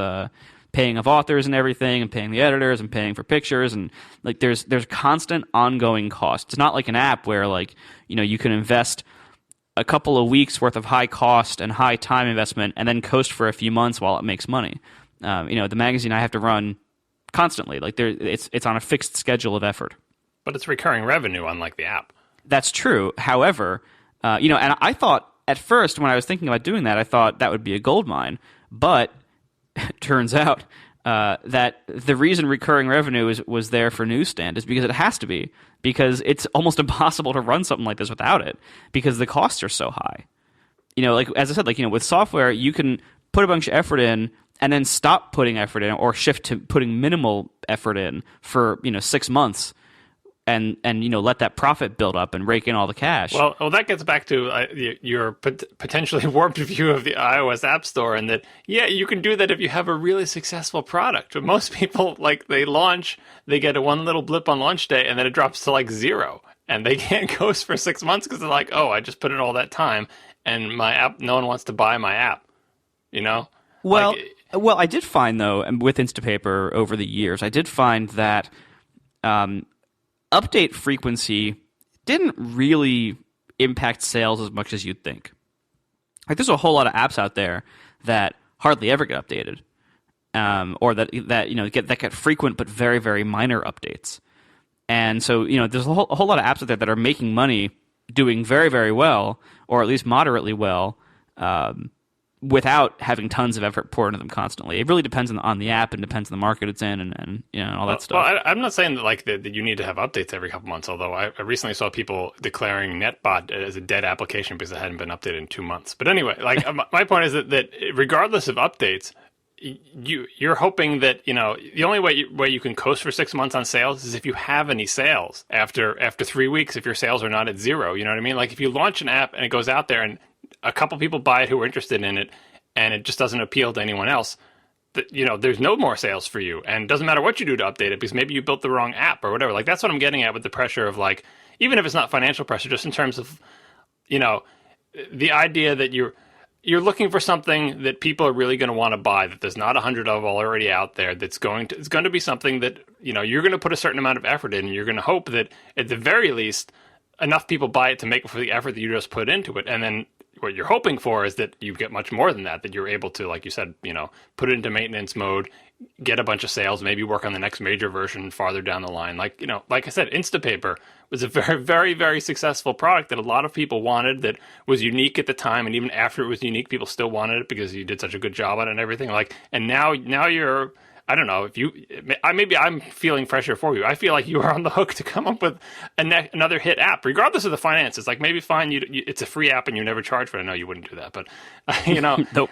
paying of authors and everything, and paying the editors, and paying for pictures, and like there's constant ongoing costs. It's not like an app where you can invest a couple of weeks worth of high cost and high time investment and then coast for a few months while it makes money. The magazine I have to run constantly. It's on a fixed schedule of effort. But it's recurring revenue, unlike the app. That's true. However, and I thought at first when I was thinking about doing that, I thought that would be a gold mine. But it turns out that the reason recurring revenue was there for Newsstand is because it has to be, because it's almost impossible to run something like this without it, because the costs are so high. As I said, with software, you can put a bunch of effort in and then stop putting effort in, or shift to putting minimal effort in for 6 months, and let that profit build up and rake in all the cash. Well, that gets back to your potentially warped view of the iOS App Store, and that you can do that if you have a really successful product. But most people, they launch, they get a one little blip on launch day, and then it drops to 0, and they can't coast for 6 months because they're like, oh, I just put in all that time, and my app, no one wants to buy my app. Well, I did find, though, and with Instapaper over the years, I did find that update frequency didn't really impact sales as much as you'd think. There's a whole lot of apps out there that hardly ever get updated, or that get frequent but very, very minor updates. And so there's a whole lot of apps out there that are making money, doing very, very well, or at least moderately well, without having tons of effort poured into them constantly. It really depends on the app, and depends on the market it's in, and all that stuff. Well, I'm not saying that you need to have updates every couple months, although I recently saw people declaring NetBot as a dead application because it hadn't been updated in 2 months. But anyway, my point is that regardless of updates, you're hoping that the only way you can coast for 6 months on sales is if you have any sales after 3 weeks, if your sales are not at zero. You know what I mean? If you launch an app and it goes out there and a couple people buy it who are interested in it, and it just doesn't appeal to anyone else, there's no more sales for you. And it doesn't matter what you do to update it, because maybe you built the wrong app or whatever. That's what I'm getting at with the pressure of even if it's not financial pressure, just in terms of, the idea that you're looking for something that people are really going to want to buy, that there's not 100 of already out there, it's going to be something that, you're going to put a certain amount of effort in, and you're going to hope that at the very least enough people buy it to make up for the effort that you just put into it. And then what you're hoping for is that you get much more than that you're able to, like you said, put it into maintenance mode, get a bunch of sales, maybe work on the next major version farther down the line. Like I said, Instapaper was a very, very, very successful product that a lot of people wanted, that was unique at the time. And even after it was unique, people still wanted it because you did such a good job on it and everything. And now you're, I don't know, maybe I'm feeling pressure for you. I feel like you are on the hook to come up with another hit app, regardless of the finances. Maybe fine, it's a free app and you never charge for it. I know you wouldn't do that, but Nope.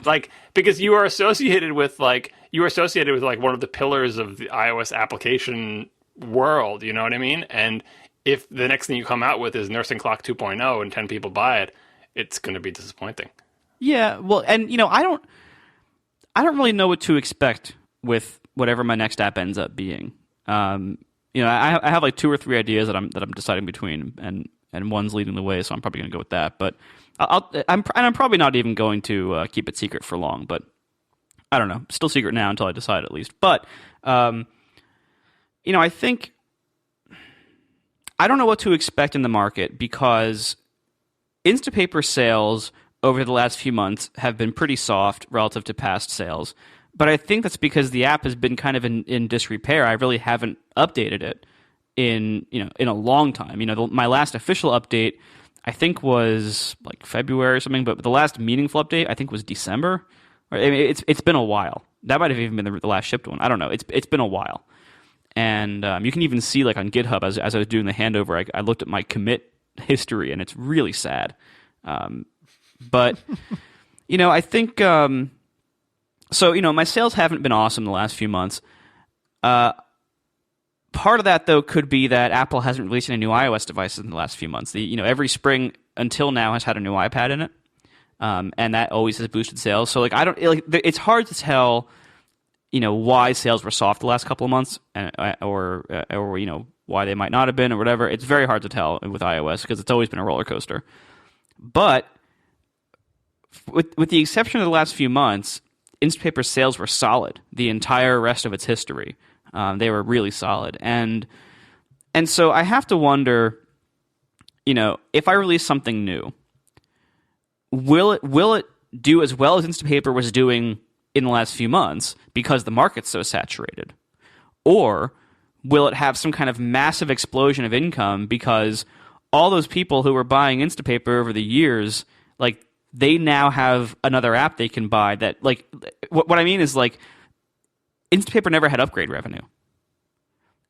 Because you are associated with one of the pillars of the iOS application world. You know what I mean? And if the next thing you come out with is Nursing Clock 2.0 and 10 people buy it, it's going to be disappointing. Yeah, well, and I don't really know what to expect with whatever my next app ends up being. I have 2 or 3 ideas that I'm deciding between, and one's leading the way, so I'm probably going to go with that. But I'm probably not even going to keep it secret for long. But I don't know, still secret now until I decide at least. But I think I don't know what to expect in the market because Instapaper sales over the last few months have been pretty soft relative to past sales. But I think that's because the app has been kind of in disrepair. I really haven't updated it in a long time. My last official update I think was like February or something, but the last meaningful update I think was December. I mean, it's been a while. That might have even been the last shipped one. I don't know. It's been a while, and you can even see like on GitHub as I was doing the handover, I looked at my commit history, and it's really sad. But I think so. My sales haven't been awesome the last few months. Part of that, though, could be that Apple hasn't released any new iOS devices in the last few months. Every spring until now has had a new iPad in it, and that always has boosted sales. So, it's hard to tell, why sales were soft the last couple of months, or why they might not have been, or whatever. It's very hard to tell with iOS because it's always been a roller coaster. But with the exception of the last few months, Instapaper sales were solid the entire rest of its history. They were really solid, and so I have to wonder, if I release something new, will it do as well as Instapaper was doing in the last few months because the market's so saturated, or will it have some kind of massive explosion of income because all those people who were buying Instapaper over the years, like they now have another app they can buy that, like, what I mean is like. Instapaper never had upgrade revenue.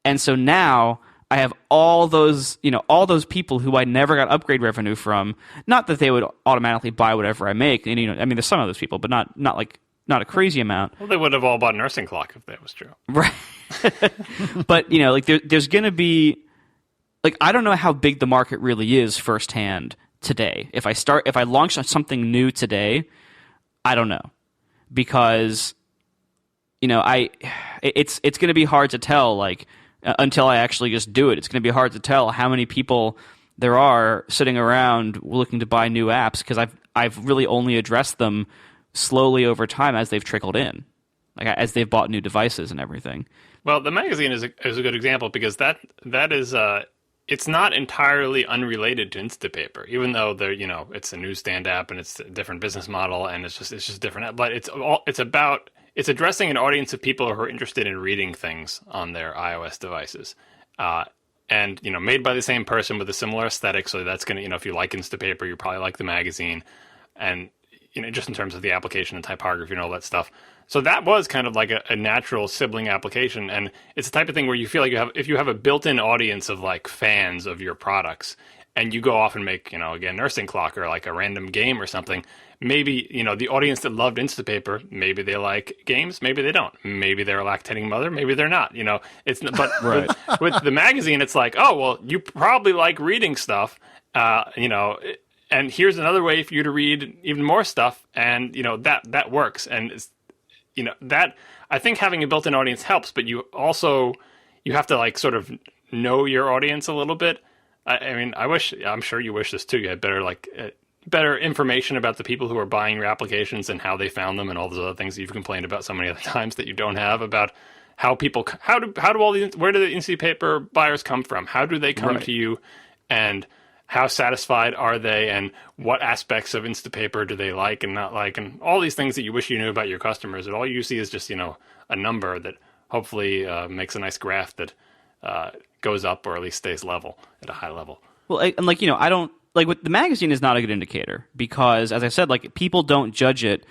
And so now I have all those people who I never got upgrade revenue from. Not that they would automatically buy whatever I make. And, there's some of those people, but not a crazy amount. Well, they would have all bought Nursing Clock if that was true. Right. But, there's going to be, I don't know how big the market really is firsthand today. If I launch something new today, I don't know. Because it's going to be hard to tell, until I actually just do it. It's going to be hard to tell how many people there are sitting around looking to buy new apps because I've really only addressed them slowly over time as they've trickled in, as they've bought new devices and everything. Well, the magazine is a good example because that is it's not entirely unrelated to Instapaper, even though it's a newsstand app and it's a different business model and it's just different. But it's addressing an audience of people who are interested in reading things on their iOS devices. And, made by the same person with a similar aesthetic. So that's going to, if you like Instapaper, you probably like the magazine. And, just in terms of the application and typography and all that stuff. So that was kind of like a natural sibling application. And it's the type of thing where you feel like if you have a built-in audience of like fans of your products and you go off and make, again, Nursing Clock or like a random game or something, maybe, the audience that loved Instapaper, maybe they like games, maybe they don't. Maybe they're a lactating mother, maybe they're not. But right. with the magazine, it's like, oh, well, you probably like reading stuff, and here's another way for you to read even more stuff, and, that works. And, that, I think having a built-in audience helps, but you have to, sort of know your audience a little bit. I'm sure you wish this too. You had better information about the people who are buying your applications and how they found them and all those other things that you've complained about so many other times that you don't have about how do where do the Instapaper buyers come from? How do they come to you, and how satisfied are they, and what aspects of Instapaper do they like and not like, and all these things that you wish you knew about your customers, and all you see is just, a number that hopefully makes a nice graph that goes up or at least stays level at a high level. Well, and I don't, with the magazine is not a good indicator because, as I said, people don't judge it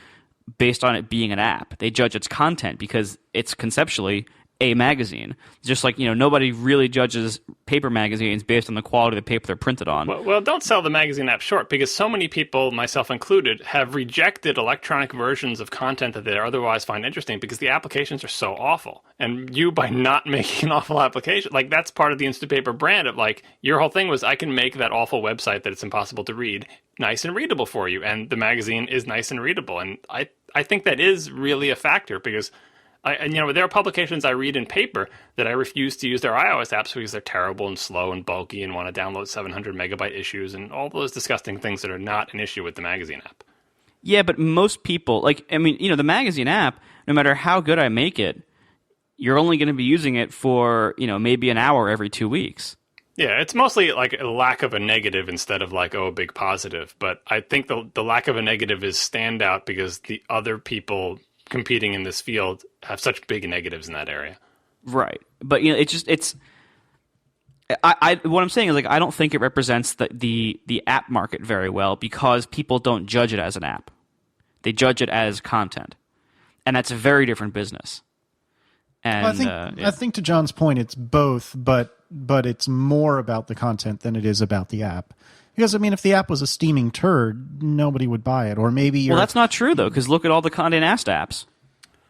based on it being an app. They judge its content because it's conceptually a magazine. Just nobody really judges paper magazines based on the quality of the paper they're printed on. Well, don't sell the magazine app short because so many people, myself included, have rejected electronic versions of content that they otherwise find interesting because the applications are so awful. And you, by not making an awful application, that's part of the Instapaper brand of your whole thing was I can make that awful website that it's impossible to read nice and readable for you. And the magazine is nice and readable. And I think that is really a factor because there are publications I read in paper that I refuse to use their iOS apps because they're terrible and slow and bulky and want to download 700 megabyte issues and all those disgusting things that are not an issue with the magazine app. Yeah, but most people, the magazine app, no matter how good I make it, you're only going to be using it for, maybe an hour every 2 weeks. Yeah, it's mostly like a lack of a negative instead of like, oh, a big positive. But I think the lack of a negative is standout because the other people competing in this field have such big negatives in that area. Right. But it's I what I'm saying is like I don't think it represents the app market very well because people don't judge it as an app. They judge it as content. And that's a very different business. And Well, I think to John's point, it's both, but it's more about the content than it is about the app. Because I mean, if the app was a steaming turd, nobody would buy it. Or maybe well, that's not true though, because look at all the Condé Nast apps.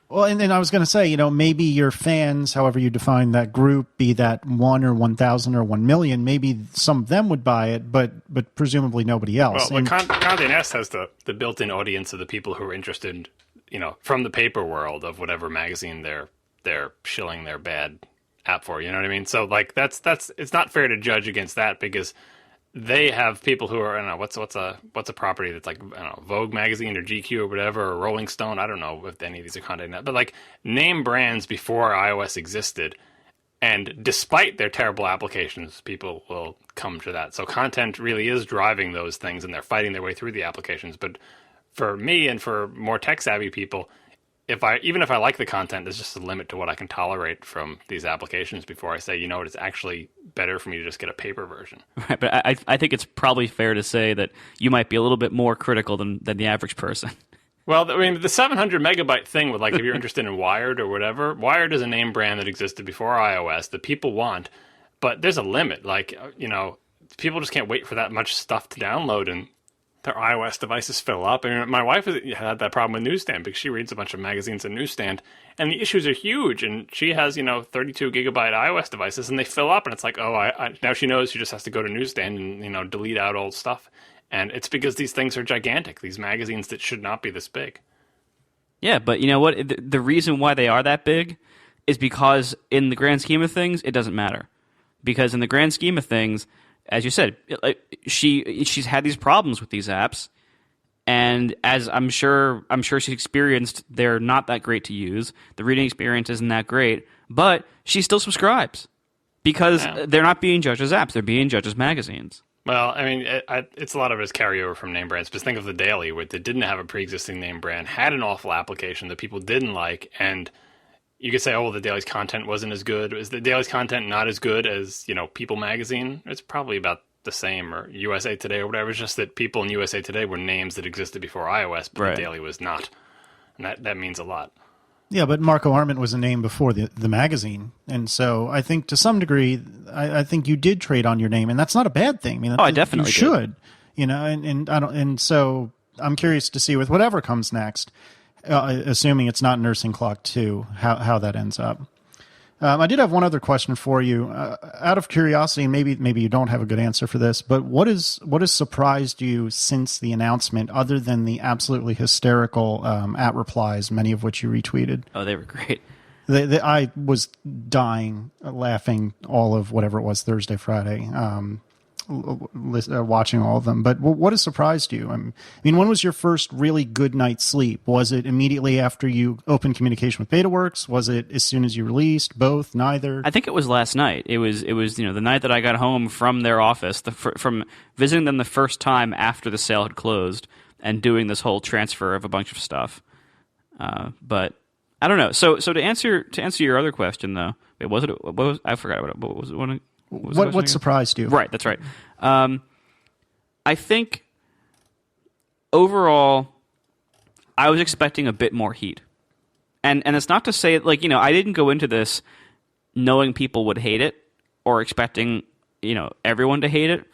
Well, and then I was going to say, maybe your fans, however you define that group, be that 1 or 1,000 or 1 million, maybe some of them would buy it, but presumably nobody else. Well, Condé Nast has the built-in audience of the people who are interested, from the paper world of whatever magazine they're shilling their bad app for. You know what I mean? So like that's it's not fair to judge against that because they have people who are, I don't know, what's a property that's like, I don't know, Vogue magazine or GQ or whatever, or Rolling Stone. I don't know if any of these are Condé Nast, but like name brands before iOS existed. And despite their terrible applications, people will come to that. So content really is driving those things and they're fighting their way through the applications. But for me and for more tech savvy people, even if I like the content, there's just a limit to what I can tolerate from these applications before I say, it's actually better for me to just get a paper version. Right, but I think it's probably fair to say that you might be a little bit more critical than the average person. Well, I mean, the 700 megabyte thing with, like, if you're interested in Wired or whatever, Wired is a name brand that existed before iOS that people want, but there's a limit. Like, people just can't wait for that much stuff to download and their iOS devices fill up. I mean, my wife had that problem with Newsstand because she reads a bunch of magazines in Newsstand, and the issues are huge. And she has, 32 gigabyte iOS devices, and they fill up, and it's like, now she knows she just has to go to Newsstand and, delete out old stuff. And it's because these things are gigantic, these magazines that should not be this big. Yeah, but you know what? The reason why they are that big is because in the grand scheme of things, it doesn't matter. Because in the grand scheme of things, as you said, she's had these problems with these apps, and as I'm sure she's experienced, they're not that great to use. The reading experience isn't that great, but she still subscribes because they're not being judged as apps; they're being judged as magazines. Well, I mean, it's a lot of it is carryover from name brands. Just think of the Daily, which didn't have a pre-existing name brand, had an awful application that people didn't like, and you could say, oh, well, the Daily's content wasn't as good. Is the Daily's content not as good as, People magazine? It's probably about the same, or USA Today or whatever. It's just that People in USA Today were names that existed before iOS, but right. The Daily was not. And that means a lot. Yeah, but Marco Arment was a name before the magazine. And so I think to some degree, I think you did trade on your name, and that's not a bad thing. I mean, I definitely you should. And I don't, and so I'm curious to see with whatever comes next. Assuming it's not Nursing Clock 2, how that ends up. I did have one other question for you. Out of curiosity, and maybe you don't have a good answer for this, but what has surprised you since the announcement, other than the absolutely hysterical at replies, many of which you retweeted? Oh, they were great. I was dying laughing all of whatever it was, Thursday, Friday. Watching all of them, but what has surprised you? I mean, when was your first really good night's sleep? Was it immediately after you opened communication with BetaWorks? Was it as soon as you released? Both? Neither? I think it was last night. It was the night that I got home from their office, from visiting them the first time after the sale had closed and doing this whole transfer of a bunch of stuff. But I don't know. So to answer your other question though, wait, I forgot what was it? What surprised you? Right, that's right. I think overall, I was expecting a bit more heat, and it's not to say I didn't go into this knowing people would hate it or expecting everyone to hate it,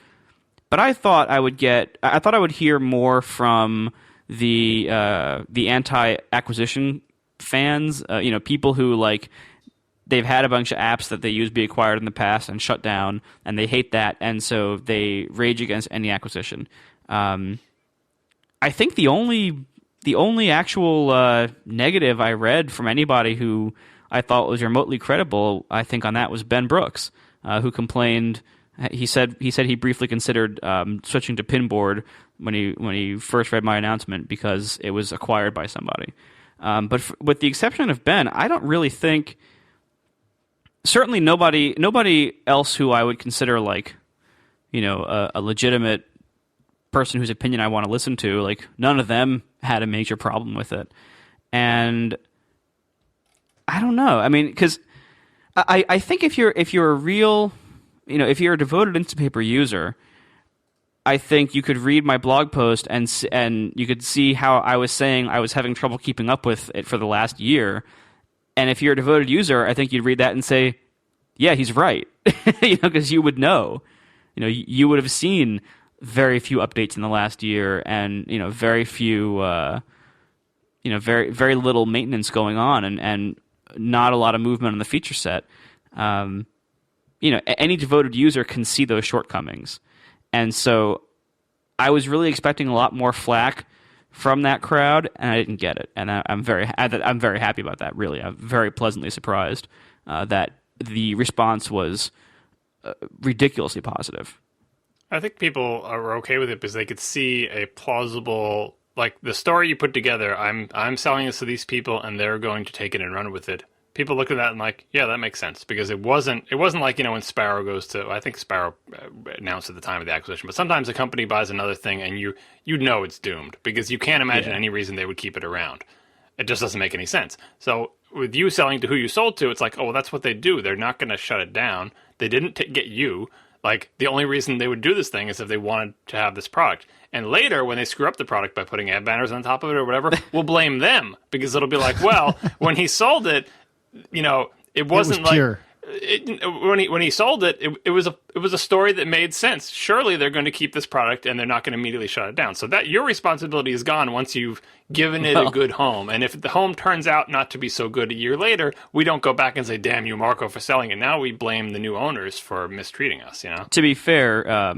but I thought I would hear more from the anti-acquisition fans, people who they've had a bunch of apps that they used to be acquired in the past and shut down, and they hate that, and so they rage against any acquisition. I think the only actual negative I read from anybody who I thought was remotely credible, I think on that was Ben Brooks, who complained. He said he briefly considered switching to Pinboard when he first read my announcement because it was acquired by somebody. But with the exception of Ben, I don't really think certainly nobody else who I would consider like, a legitimate person whose opinion I want to listen to, like none of them had a major problem with it. And I don't know. I mean, because I think if you're a real, if you're a devoted Instapaper user, I think you could read my blog post and you could see how I was saying I was having trouble keeping up with it for the last year. And if you're a devoted user, I think you'd read that and say, yeah, he's right. Because you would know. You would have seen very few updates in the last year, and very few, very very little maintenance going on, and not a lot of movement on the feature set. Any devoted user can see those shortcomings, and so I was really expecting a lot more flack from that crowd, and I didn't get it, and I'm very happy about that. Really, I'm very pleasantly surprised that the response was ridiculously positive. I think people are okay with it because they could see a plausible, like the story you put together. I'm selling this to these people, and they're going to take it and run with it. People look at that and like, yeah, that makes sense, because it wasn't like when Sparrow goes to, I think Sparrow announced at the time of the acquisition, but sometimes a company buys another thing and you know it's doomed, because you can't imagine any reason they would keep it around. It just doesn't make any sense. So with you selling to who you sold to, it's like, oh, well, that's what they do. They're not going to shut it down. They didn't get you. Like, the only reason they would do this thing is if they wanted to have this product. And later, when they screw up the product by putting ad banners on top of it or whatever, we'll blame them, because it'll be like, well, when he sold it, it wasn't like pure. When he sold it, it was a story that made sense. Surely they're going to keep this product and they're not going to immediately shut it down. So that your responsibility is gone once you've given it a good home. And if the home turns out not to be so good a year later, we don't go back and say, "Damn you, Marco, for selling it." Now we blame the new owners for mistreating us. To be fair,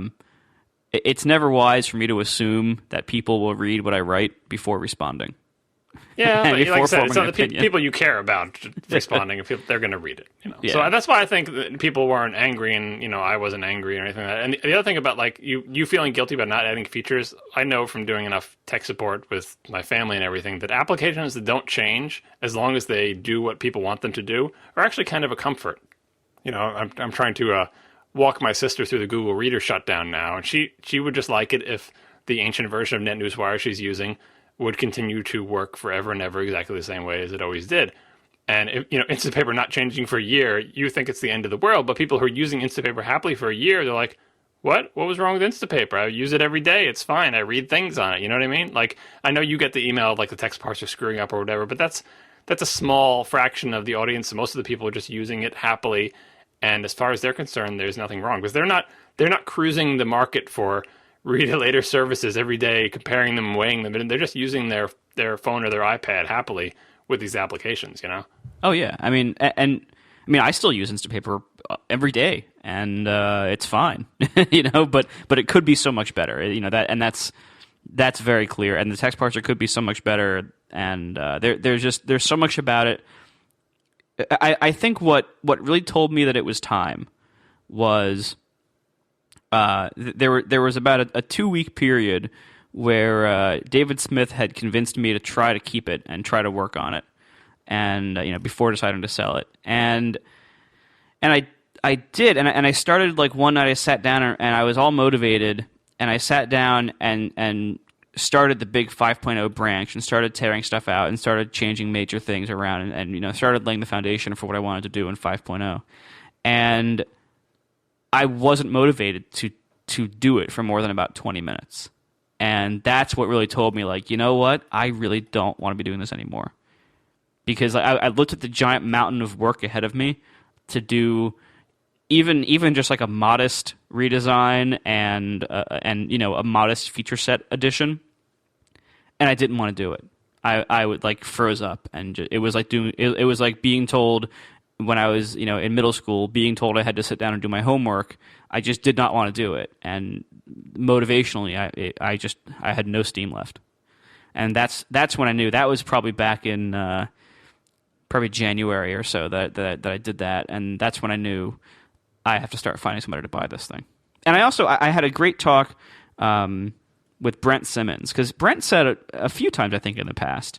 it's never wise for me to assume that people will read what I write before responding. Yeah, but like I said, it's not the opinion. people you care about responding. If they're going to read it, Yeah. So that's why I think that people weren't angry, and I wasn't angry or anything like that. And the other thing about like you feeling guilty about not adding features, I know from doing enough tech support with my family and everything that applications that don't change as long as they do what people want them to do are actually kind of a comfort. I'm trying to walk my sister through the Google Reader shutdown now, and she would just like it if the ancient version of NetNewsWire she's using would continue to work forever and ever exactly the same way as it always did. And if, Instapaper not changing for a year, you think it's the end of the world, but people who are using Instapaper happily for a year, they're like, what was wrong with Instapaper? I use it every day. It's fine. I read things on it. You know what I mean? Like, I know you get the email of like the text parser screwing up or whatever, but that's a small fraction of the audience. Most of the people are just using it happily. And as far as they're concerned, there's nothing wrong, because they're not cruising the market for read it later services every day, comparing them, weighing them, and they're just using their phone or their iPad happily with these applications, Oh yeah, I mean, I still use Instapaper every day, and it's fine, but it could be so much better, that's very clear, and the text parser could be so much better, and there's so much about it. I think what really told me that it was time was. There was about a 2-week period where David Smith had convinced me to try to keep it and try to work on it, and before deciding to sell it, and I did, and I started like one night. I sat down and I was all motivated, and I sat down and started the big 5.0 branch and started tearing stuff out and started changing major things around and started laying the foundation for what I wanted to do in 5.0, and I wasn't motivated to do it for more than about 20 minutes. And that's what really told me, like, you know what? I really don't want to be doing this anymore. Because I looked at the giant mountain of work ahead of me to do even just like a modest redesign and a modest feature set addition. And I didn't want to do it. I would like froze up, and it was like being told when I was, in middle school, being told I had to sit down and do my homework. I just did not want to do it, and motivationally, I had no steam left, and that's when I knew. That was probably back in probably January or so that I did that, and that's when I knew I have to start finding somebody to buy this thing. And I had a great talk with Brent Simmons, because Brent said a few times, I think, in the past.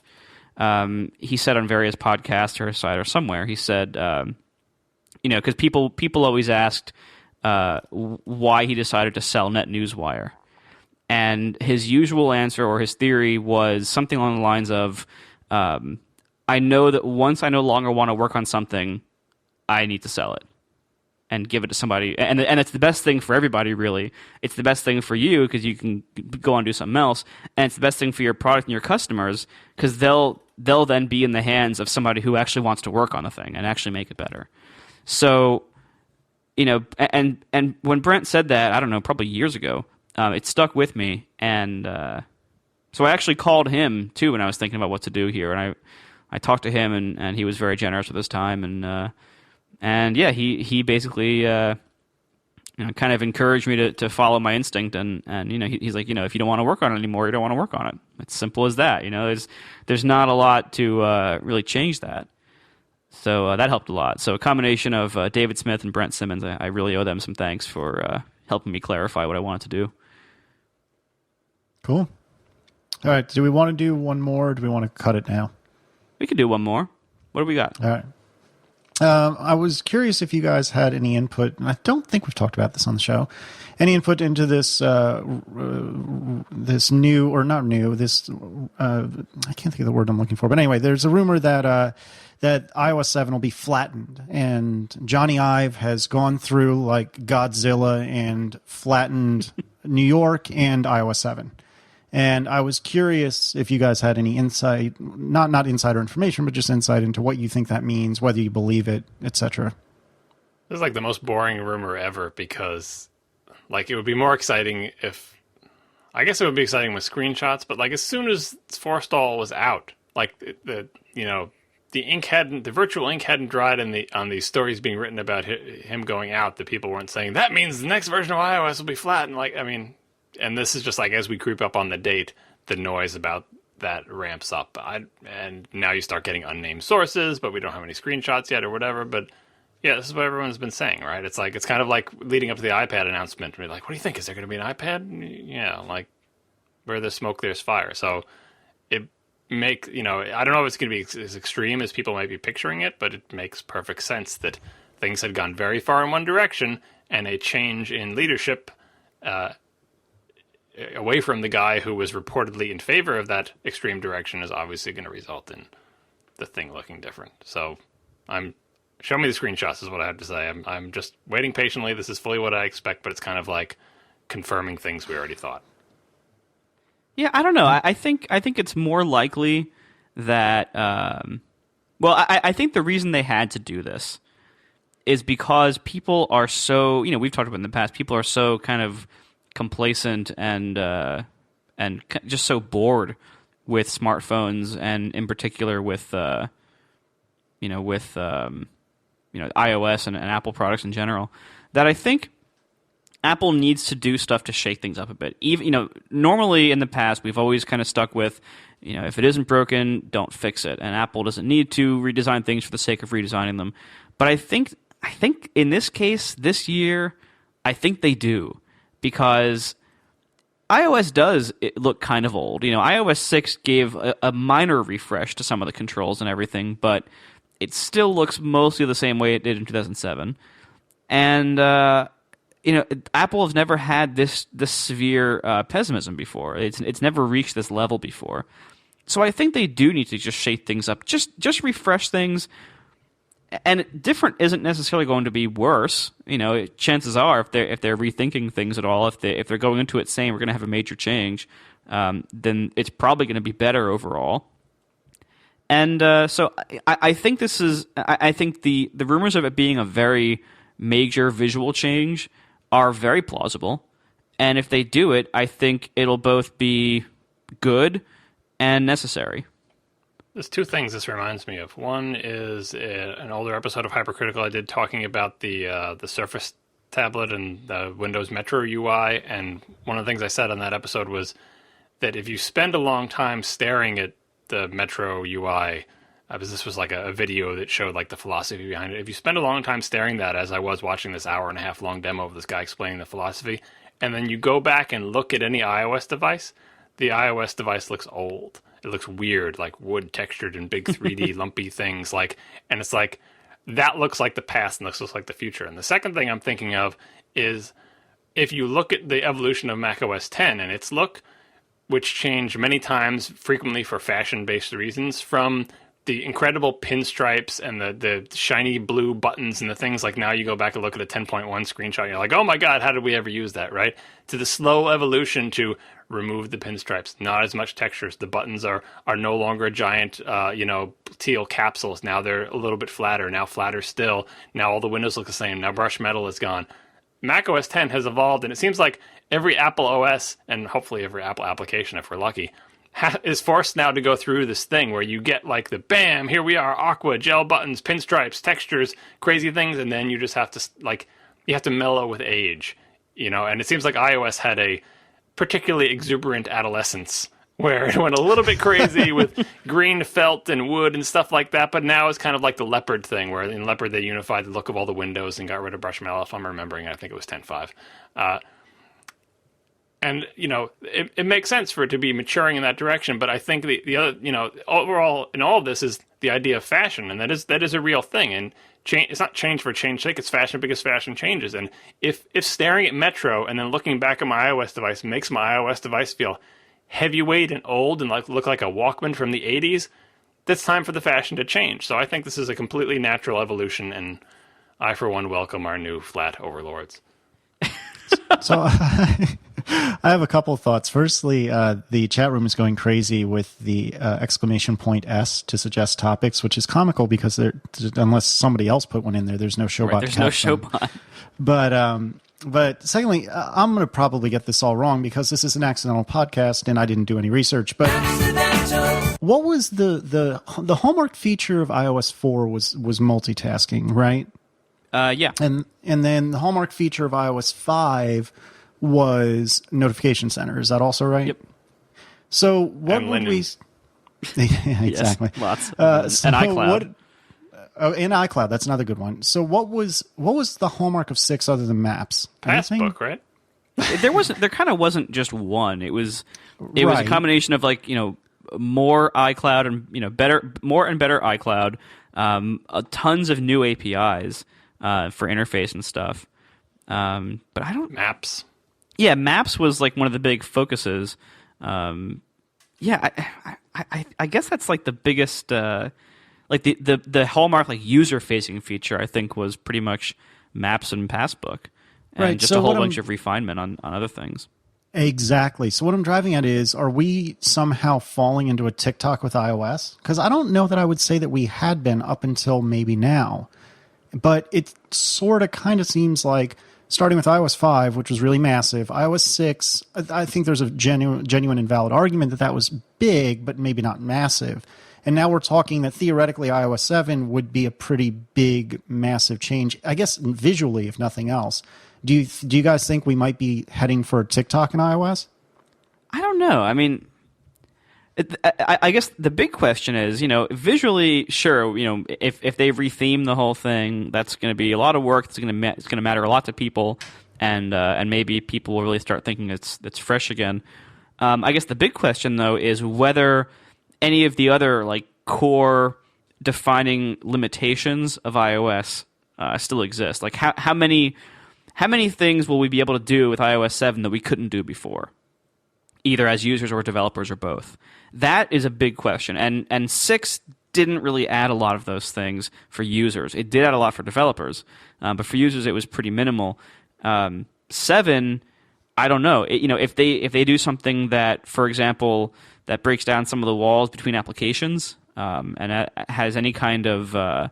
He said on various podcasts or his site or somewhere, he said, because people always asked why he decided to sell NetNewsWire. And his usual answer or his theory was something along the lines of, I know that once I no longer want to work on something, I need to sell it and give it to somebody. And it's the best thing for everybody, really. It's the best thing for you because you can go on and do something else. And it's the best thing for your product and your customers because they'll then be in the hands of somebody who actually wants to work on the thing and actually make it better. So, and when Brent said that, I don't know, probably years ago, it stuck with me. And so I actually called him, too, when I was thinking about what to do here. And I talked to him, and he was very generous with his time. And yeah, he basically kind of encouraged me to follow my instinct. And he's like, if you don't want to work on it anymore, you don't want to work on it. It's simple as that. There's not a lot to really change that. So that helped a lot. So a combination of David Smith and Brent Simmons, I really owe them some thanks for helping me clarify what I wanted to do. Cool. All right. Do we want to do one more, or do we want to cut it now? We could do one more. What do we got? All right. I was curious if you guys had any input, and I don't think we've talked about this on the show, any input into this this new, or not new, this, I can't think of the word I'm looking for, but anyway, there's a rumor that that iOS 7 will be flattened, and Johnny Ive has gone through like Godzilla and flattened New York and iOS 7. And I was curious if you guys had any insight, not insider information, but just insight into what you think that means, whether you believe it, etc. This is like the most boring rumor ever because, like, it would be more exciting if, I guess it would be exciting with screenshots, but like as soon as Forstall was out, like the ink hadn't, the virtual ink hadn't dried on these stories being written about him going out, the people weren't saying that means the next version of iOS will be flat. And like, I mean. And this is just like as we creep up on the date, the noise about that ramps up. And now you start getting unnamed sources, but we don't have any screenshots yet or whatever. But yeah, this is what everyone's been saying, right? It's like it's kind of like leading up to the iPad announcement. We're like, what do you think? Is there going to be an iPad? Yeah, like where there's smoke, there's fire. So it I don't know if it's going to be as extreme as people might be picturing it, but it makes perfect sense that things had gone very far in one direction and a change in leadership away from the guy who was reportedly in favor of that extreme direction is obviously going to result in the thing looking different. So show me the screenshots is what I have to say. I'm just waiting patiently. This is fully what I expect, but it's kind of like confirming things we already thought. Yeah, I don't know. I think it's more likely that I think the reason they had to do this is because people are so, we've talked about in the past, people are so kind of complacent and just so bored with smartphones, and in particular with iOS and Apple products in general, that I think Apple needs to do stuff to shake things up a bit. Even normally in the past we've always kind of stuck with if it isn't broken, don't fix it, and Apple doesn't need to redesign things for the sake of redesigning them. But I think in this case this year, I think they do. Because iOS does look kind of old. iOS 6 gave a minor refresh to some of the controls and everything, but it still looks mostly the same way it did in 2007. And, Apple has never had this severe pessimism before. It's never reached this level before. So I think they do need to just shake things up. Just refresh things. And different isn't necessarily going to be worse. Chances are, if they're rethinking things at all, if they're going into it saying we're going to have a major change, then it's probably going to be better overall. And so I think this is. I think the rumors of it being a very major visual change are very plausible. And if they do it, I think it'll both be good and necessary. There's two things this reminds me of. One is an older episode of Hypercritical I did talking about the Surface tablet and the Windows Metro UI, and one of the things I said on that episode was that if you spend a long time staring at the Metro UI, this was like a video that showed like the philosophy behind it. If you spend a long time staring at that, as I was watching this hour-and-a-half long demo of this guy explaining the philosophy, and then you go back and look at any iOS device, the iOS device looks old. It looks weird, like wood textured and big 3D lumpy things. And it's like, that looks like the past and this looks like the future. And the second thing I'm thinking of is if you look at the evolution of macOS 10 and its look, which changed many times, frequently for fashion-based reasons, from the incredible pinstripes and the shiny blue buttons and the things like now you go back and look at a 10.1 screenshot and you're like, oh my God, how did we ever use that, right? To the slow evolution to remove the pinstripes, not as much textures. The buttons are no longer giant, teal capsules. Now they're a little bit flatter, now flatter still. Now all the windows look the same. Now brush metal is gone. macOS 10 has evolved, and it seems like every Apple OS, and hopefully every Apple application if we're lucky, is forced now to go through this thing where you get like the bam, here we are, aqua, gel buttons, pinstripes, textures, crazy things, and then you just have to you have to mellow with age, and it seems like iOS had a particularly exuberant adolescence where it went a little bit crazy with green felt and wood and stuff like that, but now it's kind of like the Leopard thing where in Leopard they unified the look of all the windows and got rid of brush metal, if I'm remembering. I think it was 10.5. And, it makes sense for it to be maturing in that direction, but I think the other, overall in all of this is the idea of fashion, and that is a real thing. And it's not change for change's sake, it's fashion because fashion changes. And if staring at Metro and then looking back at my iOS device makes my iOS device feel heavyweight and old and look like a Walkman from the 80s, that's time for the fashion to change. So I think this is a completely natural evolution, and I, for one, welcome our new flat overlords. So I have a couple of thoughts. Firstly, the chat room is going crazy with the exclamation point S to suggest topics, which is comical because unless somebody else put one in there, there's no showbot. Right, there's no showbot. But secondly, I'm going to probably get this all wrong because this is an accidental podcast and I didn't do any research. But what was the hallmark feature of iOS 4 was multitasking, right? Yeah. And then the hallmark feature of iOS 5 was Notification Center. Is that also right? Yep. So what and would Linden. we... Yeah, exactly. Yes, lots. And iCloud. And iCloud, that's another good one. So what was the hallmark of 6 other than maps? Anything? Passbook, right? There kind of wasn't just one. It was a Right. combination of more iCloud and more and better iCloud, tons of new APIs for interface and stuff. But I don't. Maps. Yeah, Maps was like one of the big focuses. Yeah, I guess that's like the biggest, like the hallmark like user facing feature. I think was pretty much Maps and Passbook, and Right, just so a whole what bunch of refinement on other things. Exactly. So what I'm driving at is, are we somehow falling into a TikTok with iOS? Because I don't know that I would say that we had been up until maybe now. But it sort of kind of seems like, starting with iOS 5, which was really massive, iOS 6, I think there's a genuine and valid argument that was big, but maybe not massive. And now we're talking that theoretically iOS 7 would be a pretty big, massive change, I guess visually, if nothing else. Do you guys think we might be heading for TikTok in iOS? I don't know. I mean, I guess the big question is, visually, sure, if they retheme the whole thing, that's going to be a lot of work. It's going to matter a lot to people, and maybe people will really start thinking it's fresh again. I guess the big question though is whether any of the other like core defining limitations of iOS still exist. Like how many things will we be able to do with iOS 7 that we couldn't do before, either as users or developers or both? That is a big question. And 6 didn't really add a lot of those things for users. It did add a lot for developers, but for users it was pretty minimal. 7, I don't know. If they do something that, for example, that breaks down some of the walls between applications, and has any kind of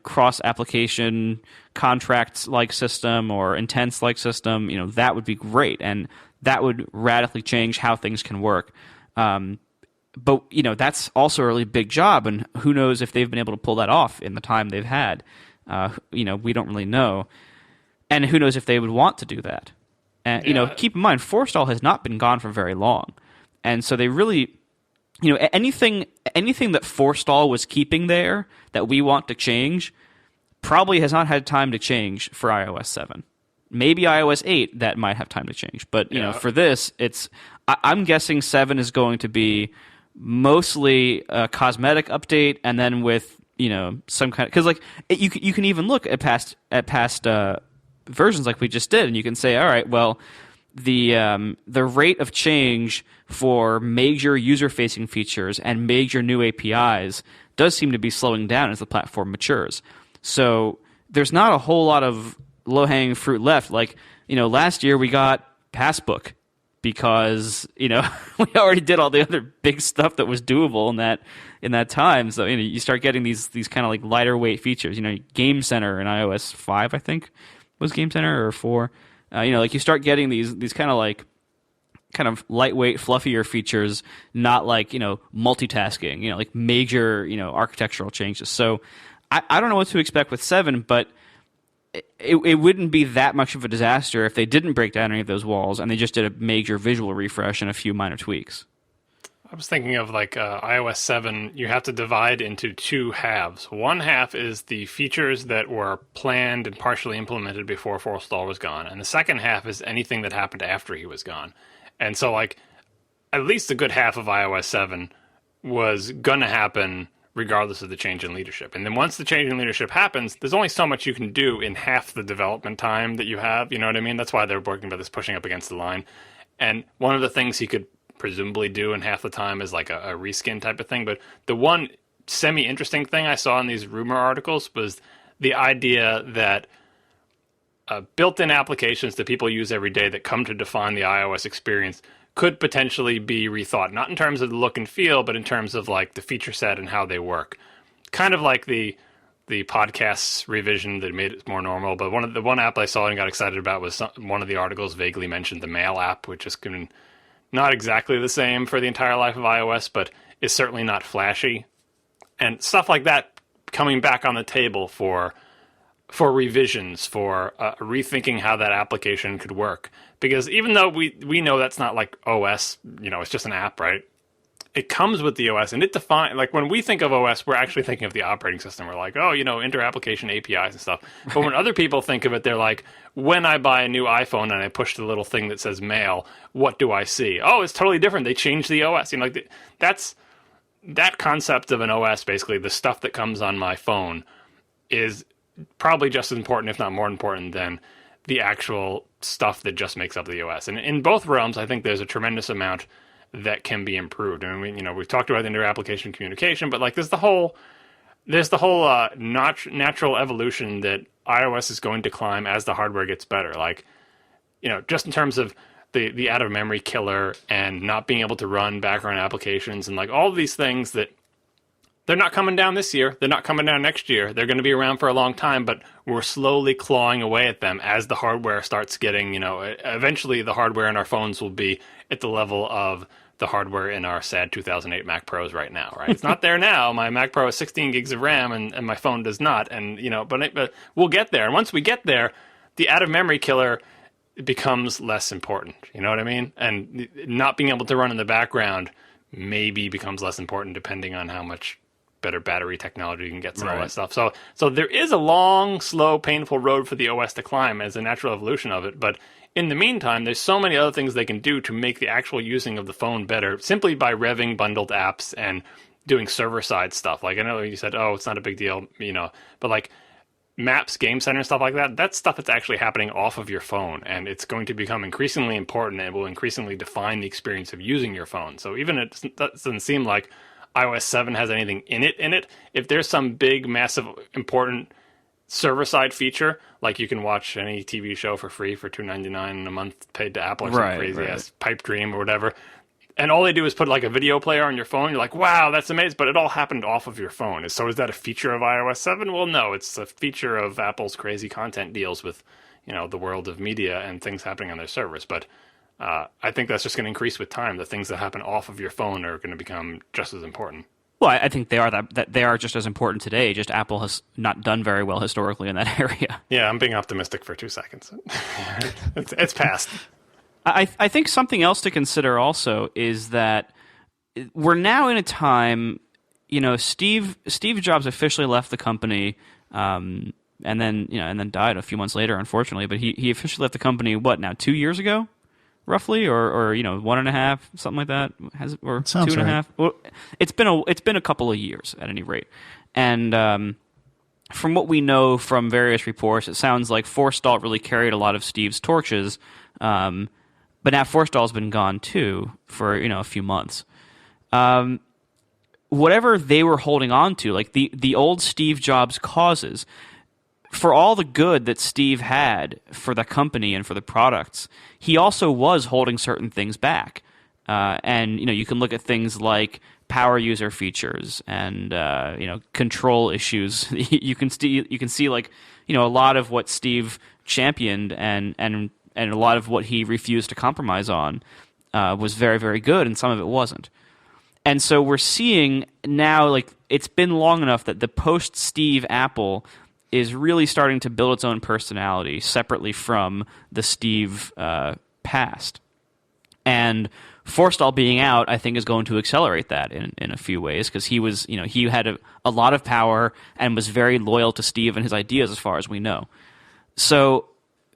cross-application contracts-like system or intents-like system, that would be great, and that would radically change how things can work. But that's also a really big job, and who knows if they've been able to pull that off in the time they've had. We don't really know, and who knows if they would want to do that. And keep in mind, Forstall has not been gone for very long, and so they really. Anything that Forstall was keeping there that we want to change probably has not had time to change for iOS 7. Maybe iOS 8 that might have time to change, but for this, I'm guessing 7 is going to be mostly a cosmetic update, and then with some kind of, because like you can even look at past versions like we just did, and you can say, all right, well, the rate of change for major user-facing features and major new APIs does seem to be slowing down as the platform matures. So there's not a whole lot of low-hanging fruit left. Like, last year we got Passbook because, we already did all the other big stuff that was doable in that time. So, you start getting these kind of like lighter weight features. Game Center in iOS 5, I think, was Game Center, or 4. Like you start getting these kind of lightweight, fluffier features, not like, multitasking, like major, architectural changes. So I don't know what to expect with 7, but it wouldn't be that much of a disaster if they didn't break down any of those walls and they just did a major visual refresh and a few minor tweaks. I was thinking of like iOS 7, you have to divide into two halves. One half is the features that were planned and partially implemented before Forstall was gone. And the second half is anything that happened after he was gone. And so like at least a good half of iOS 7 was going to happen regardless of the change in leadership. And then once the change in leadership happens, there's only so much you can do in half the development time that you have. You know what I mean? That's why they're working about this pushing up against the line. And one of the things he could presumably do in half the time is like a reskin type of thing. But the one semi-interesting thing I saw in these rumor articles was the idea that built-in applications that people use every day that come to define the iOS experience could potentially be rethought, not in terms of the look and feel, but in terms of like the feature set and how they work. Kind of like the podcasts revision that made it more normal. But one app I saw and got excited about was one of the articles vaguely mentioned the Mail app, which is not exactly the same for the entire life of iOS, but is certainly not flashy. And stuff like that coming back on the table for revisions, for rethinking how that application could work. Because even though we know that's not like OS, it's just an app, right? It comes with the OS, and it defines, like when we think of OS, we're actually thinking of the operating system. We're like, inter-application APIs and stuff. But when other people think of it, they're like, when I buy a new iPhone and I push the little thing that says Mail, what do I see? Oh, it's totally different. They changed the OS. That's that concept of an OS, basically, the stuff that comes on my phone, is probably just as important, if not more important, than the actual stuff that just makes up the OS. And in both realms, I think there's a tremendous amount that can be improved. I mean, we've talked about inter-application communication, but like there's the whole natural evolution that iOS is going to climb as the hardware gets better. Like, just in terms of the out-of-memory killer and not being able to run background applications and like all of these things that they're not coming down this year. They're not coming down next year. They're going to be around for a long time, but we're slowly clawing away at them as the hardware starts getting, eventually the hardware in our phones will be at the level of the hardware in our sad 2008 Mac Pros right now, right? It's not there now. My Mac Pro has 16 gigs of RAM and my phone does not. And, but we'll get there. And once we get there, the out-of-memory killer becomes less important. You know what I mean? And not being able to run in the background maybe becomes less important depending on how much better battery technology you can get, some all that stuff. So there is a long, slow, painful road for the OS to climb as a natural evolution of it. But in the meantime, there's so many other things they can do to make the actual using of the phone better simply by revving bundled apps and doing server-side stuff. Like I know you said, it's not a big deal, but like Maps, Game Center, and stuff like that, that's stuff that's actually happening off of your phone. And it's going to become increasingly important and it will increasingly define the experience of using your phone. So even it doesn't seem like iOS 7 has anything in it. If there's some big, massive, important server-side feature, like you can watch any TV show for free for $2.99 a month paid to Apple or some crazy-ass pipe dream or whatever, and all they do is put like a video player on your phone, you're like, wow, that's amazing, but it all happened off of your phone. So is that a feature of iOS 7? Well, no, it's a feature of Apple's crazy content deals with, the world of media and things happening on their servers. But I think that's just going to increase with time. The things that happen off of your phone are going to become just as important. Well, I think they are that they are just as important today. Just Apple has not done very well historically in that area. Yeah, I'm being optimistic for 2 seconds. It's passed. I think something else to consider also is that we're now in a time. Steve Jobs officially left the company, and then died a few months later, unfortunately. But he officially left the company. What now? 2 years ago? Roughly, or 1.5, something like that. Has it, or 2.5? Right. Well, it's been a couple of years at any rate, And from what we know from various reports, it sounds like Forstall really carried a lot of Steve's torches. But now Forstall's been gone too for a few months. Whatever they were holding on to, like the old Steve Jobs causes, for all the good that Steve had for the company and for the products, he also was holding certain things back. And you can look at things like power user features and control issues. you can see like a lot of what Steve championed and a lot of what he refused to compromise on was very, very good, and some of it wasn't. And so we're seeing now, like, it's been long enough that the post-Steve Apple is really starting to build its own personality separately from the Steve past. And Forstall being out, I think, is going to accelerate that in a few ways, because he had a lot of power and was very loyal to Steve and his ideas, as far as we know. So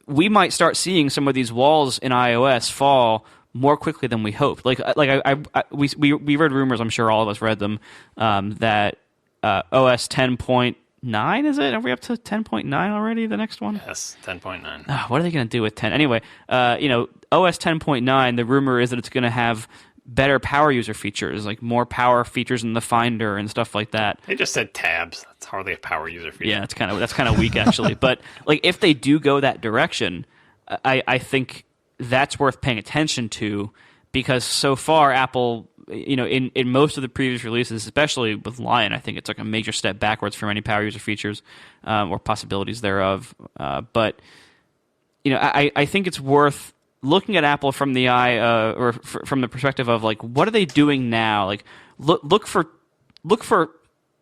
we might start seeing some of these walls in iOS fall more quickly than we hoped. We read rumors, I'm sure all of us read them, that OS 10.9, is it? Are we up to 10.9 already, the next one? Yes, 10.9. Oh, what are they going to do with 10? Anyway, OS 10.9, the rumor is that it's going to have better power user features, like more power features in the Finder and stuff like that. They just said tabs. That's hardly a power user feature. Yeah, that's kind of weak actually. But like, if they do go that direction, I think that's worth paying attention to, because so far Apple, in most of the previous releases, especially with Lion, I think it took a major step backwards for many power user features or possibilities thereof. But I think it's worth looking at Apple from the eye or from the perspective of, like, what are they doing now? Like, look for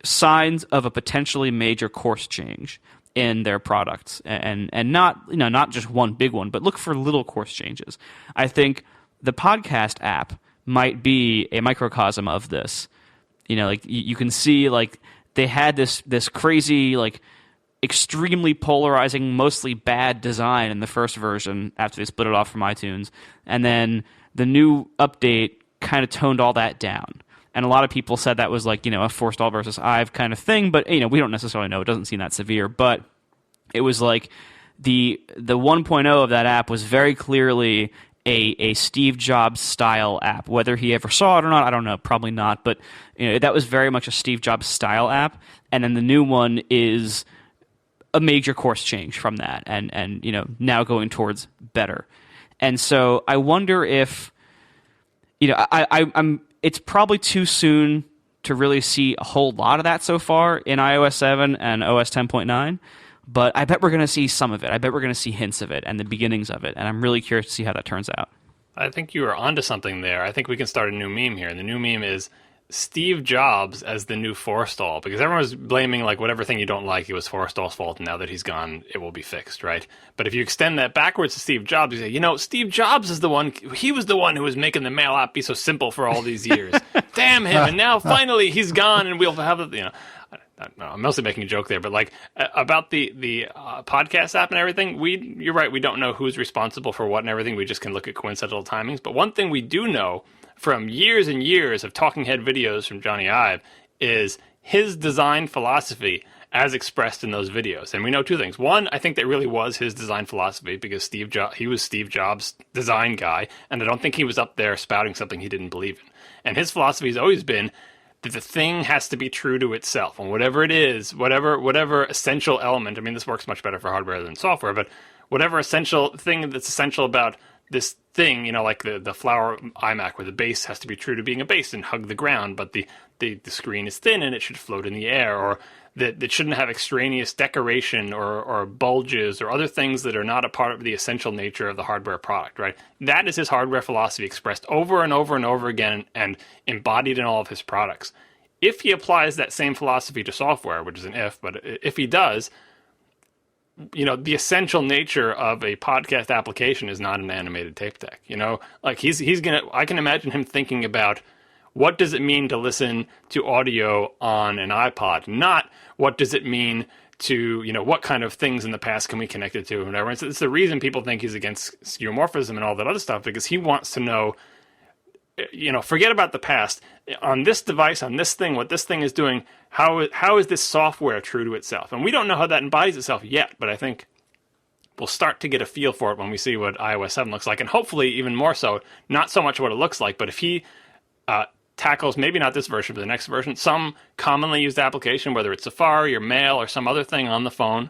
signs of a potentially major course change in their products, and not just one big one, but look for little course changes. I think the podcast app might be a microcosm of this. Like, you can see, like, they had this crazy, like, extremely polarizing, mostly bad design in the first version after they split it off from iTunes, and then the new update kind of toned all that down. And a lot of people said that was like, a Forstall versus Ive kind of thing, but we don't necessarily know. It doesn't seem that severe, but it was like the 1.0 of that app was very clearly a Steve Jobs style app. Whether he ever saw it or not, I don't know, probably not, but that was very much a Steve Jobs style app. And then the new one is a major course change from that, and now going towards better. And so I wonder if I'm it's probably too soon to really see a whole lot of that so far in iOS 7 and OS 10.9, but I bet we're going to see some of it. I bet we're going to see hints of it and the beginnings of it, and I'm really curious to see how that turns out. I think you are onto something there. I think we can start a new meme here, and the new meme is Steve Jobs as the new Forstall, because everyone's blaming, like, whatever thing you don't like, it was Forstall's fault, and now that he's gone, it will be fixed, right? But if you extend that backwards to Steve Jobs, you say, Steve Jobs is the one, he was the one who was making the mail app be so simple for all these years. Damn him, and now finally he's gone, and we'll have, I'm mostly making a joke there, but, like, about the podcast app and everything, you're right, we don't know who's responsible for what and everything, we just can look at coincidental timings, but one thing we do know from years and years of talking head videos from Johnny Ive is his design philosophy as expressed in those videos. And we know two things. One, I think that really was his design philosophy, because he was Steve Jobs' design guy, and I don't think he was up there spouting something he didn't believe in. And his philosophy has always been that the thing has to be true to itself, and whatever it is, whatever essential element, I mean, this works much better for hardware than software, but whatever essential thing that's essential about this thing, like the flower iMac, where the base has to be true to being a base and hug the ground, but the screen is thin and it should float in the air, or that it shouldn't have extraneous decoration or bulges or other things that are not a part of the essential nature of the hardware product, right? That is his hardware philosophy expressed over and over and over again and embodied in all of his products. If he applies that same philosophy to software, which is an if, but if he does, the essential nature of a podcast application is not an animated tape deck. Like I can imagine him thinking about, what does it mean to listen to audio on an iPod? Not what does it mean to, what kind of things in the past can we connect it to and whatever. It's the reason people think he's against skeuomorphism and all that other stuff, because he wants to know forget about the past. On this device, on this thing, what this thing is doing, how is this software true to itself? And we don't know how that embodies itself yet, but I think we'll start to get a feel for it when we see what iOS 7 looks like, and hopefully even more so, not so much what it looks like, but if he tackles, maybe not this version, but the next version, some commonly used application, whether it's Safari or Mail or some other thing on the phone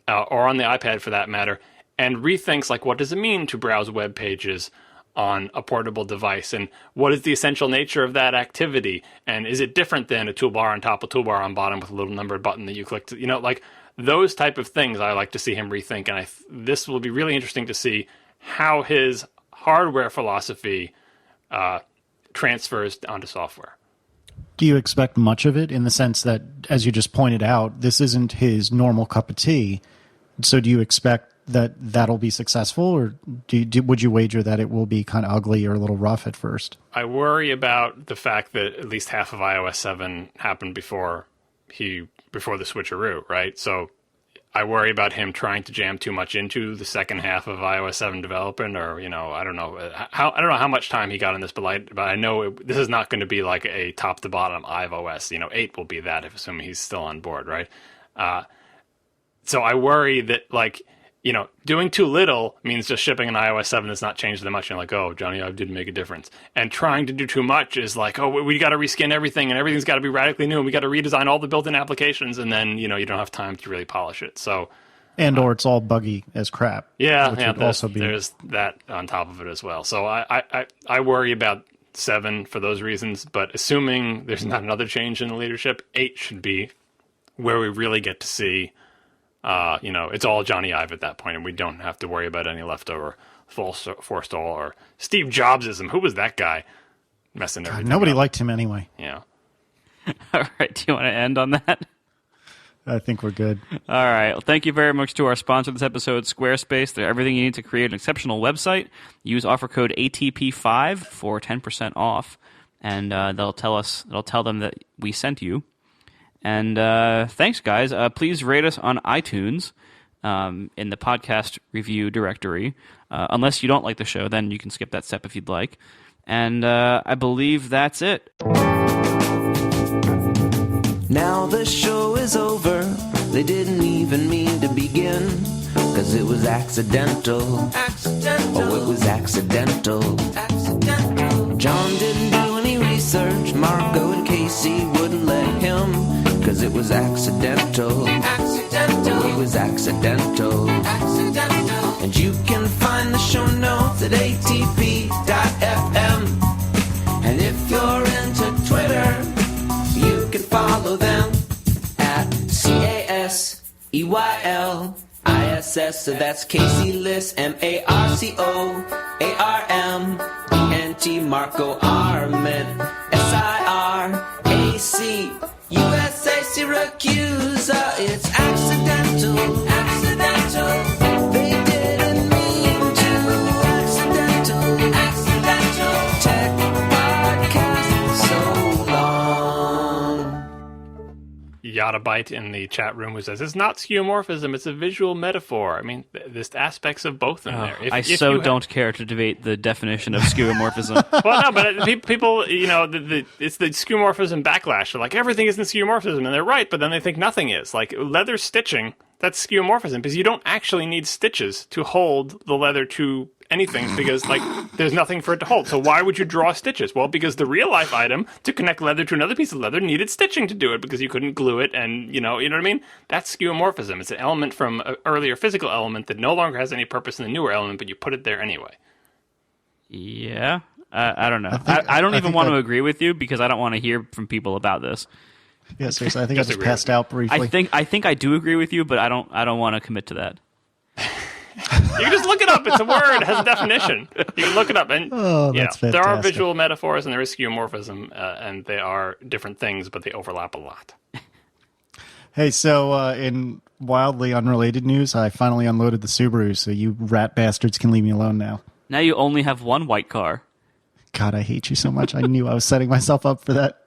or on the iPad for that matter, and rethinks, like, what does it mean to browse web pages on a portable device, and what is the essential nature of that activity, and is it different than a toolbar on top, a toolbar on bottom with a little numbered button that you click to, like those type of things I like to see him rethink, and this will be really interesting to see how his hardware philosophy transfers onto software. Do you expect much of it in the sense that, as you just pointed out, this isn't his normal cup of tea? So do you expect that that'll be successful, or would you wager that it will be kind of ugly or a little rough at first? I worry about the fact that at least half of iOS 7 happened before the switcheroo, right? So I worry about him trying to jam too much into the second half of iOS 7 development, or I don't know how much time he got on this, but I know this is not going to be like a top to bottom iOS. 8 will be that, if assuming he's still on board, right? So I worry that doing too little means just shipping an iOS 7 that's not changed that much. And like, oh, Johnny Ive didn't make a difference. And trying to do too much is like, oh, we got to reskin everything and everything's got to be radically new and we got to redesign all the built-in applications, and then you don't have time to really polish it. So, or it's all buggy as crap. Yeah, there's that on top of it as well. So I worry about 7 for those reasons. But assuming there's not another change in the leadership, 8 should be where we really get to see. It's all Johnny Ive at that point, and we don't have to worry about any leftover Forstall or Steve Jobsism. Who was that guy messing everything nobody up? Liked him anyway. Yeah. All right. Do you want to end on that? I think we're good. All right. Well, thank you very much to our sponsor this episode, Squarespace. They're everything you need to create an exceptional website. Use offer code ATP5 for 10% off, and they'll tell them that we sent you. And thanks, guys. Please rate us on iTunes in the podcast review directory. Unless you don't like the show, then you can skip that step if you'd like. And I believe that's it. Now the show is over. They didn't even mean to begin, 'cause it was accidental. Oh, it was accidental. John didn't do any research. Marco and Casey wouldn't let him, 'cause it was accidental. Oh, it was accidental. And you can find the show notes at atp.fm. And if you're into Twitter, you can follow them at CASEYLISS. So that's Casey Liss, MARCOARMENT, Marco Arment, SIRAC, USA Syracuse. It's accidental. They didn't mean to. Accidental. Tech podcast so long. Yottabyte in the chat room who says, it's not skeuomorphism, it's a visual metaphor. I mean, there's aspects of both in there. If don't care to debate the definition of skeuomorphism. Well, no, but people, it's the skeuomorphism backlash. They're like, everything isn't skeuomorphism, and they're right, but then they think nothing is. Like, leather stitching, that's skeuomorphism, because you don't actually need stitches to hold the leather to anything, because there's nothing for it to hold. So why would you draw stitches? Well, because the real life item to connect leather to another piece of leather needed stitching to do it, because you couldn't glue it, and you know what I mean? That's skeuomorphism. It's an element from an earlier physical element that no longer has any purpose in the newer element, but you put it there anyway. Yeah, I don't know. I don't even want to agree with you, because I don't want to hear from people about this. Yeah, seriously, I think I just passed out briefly. I think I do agree with you, but I don't want to commit to that. You can just look it up. It's a word. It has a definition. You can look it up. And that's fantastic. There are visual metaphors and there is skeuomorphism, and they are different things, but they overlap a lot. Hey, so in wildly unrelated news, I finally unloaded the Subaru, so you rat bastards can leave me alone now. Now you only have one white car. God, I hate you so much. I knew I was setting myself up for that.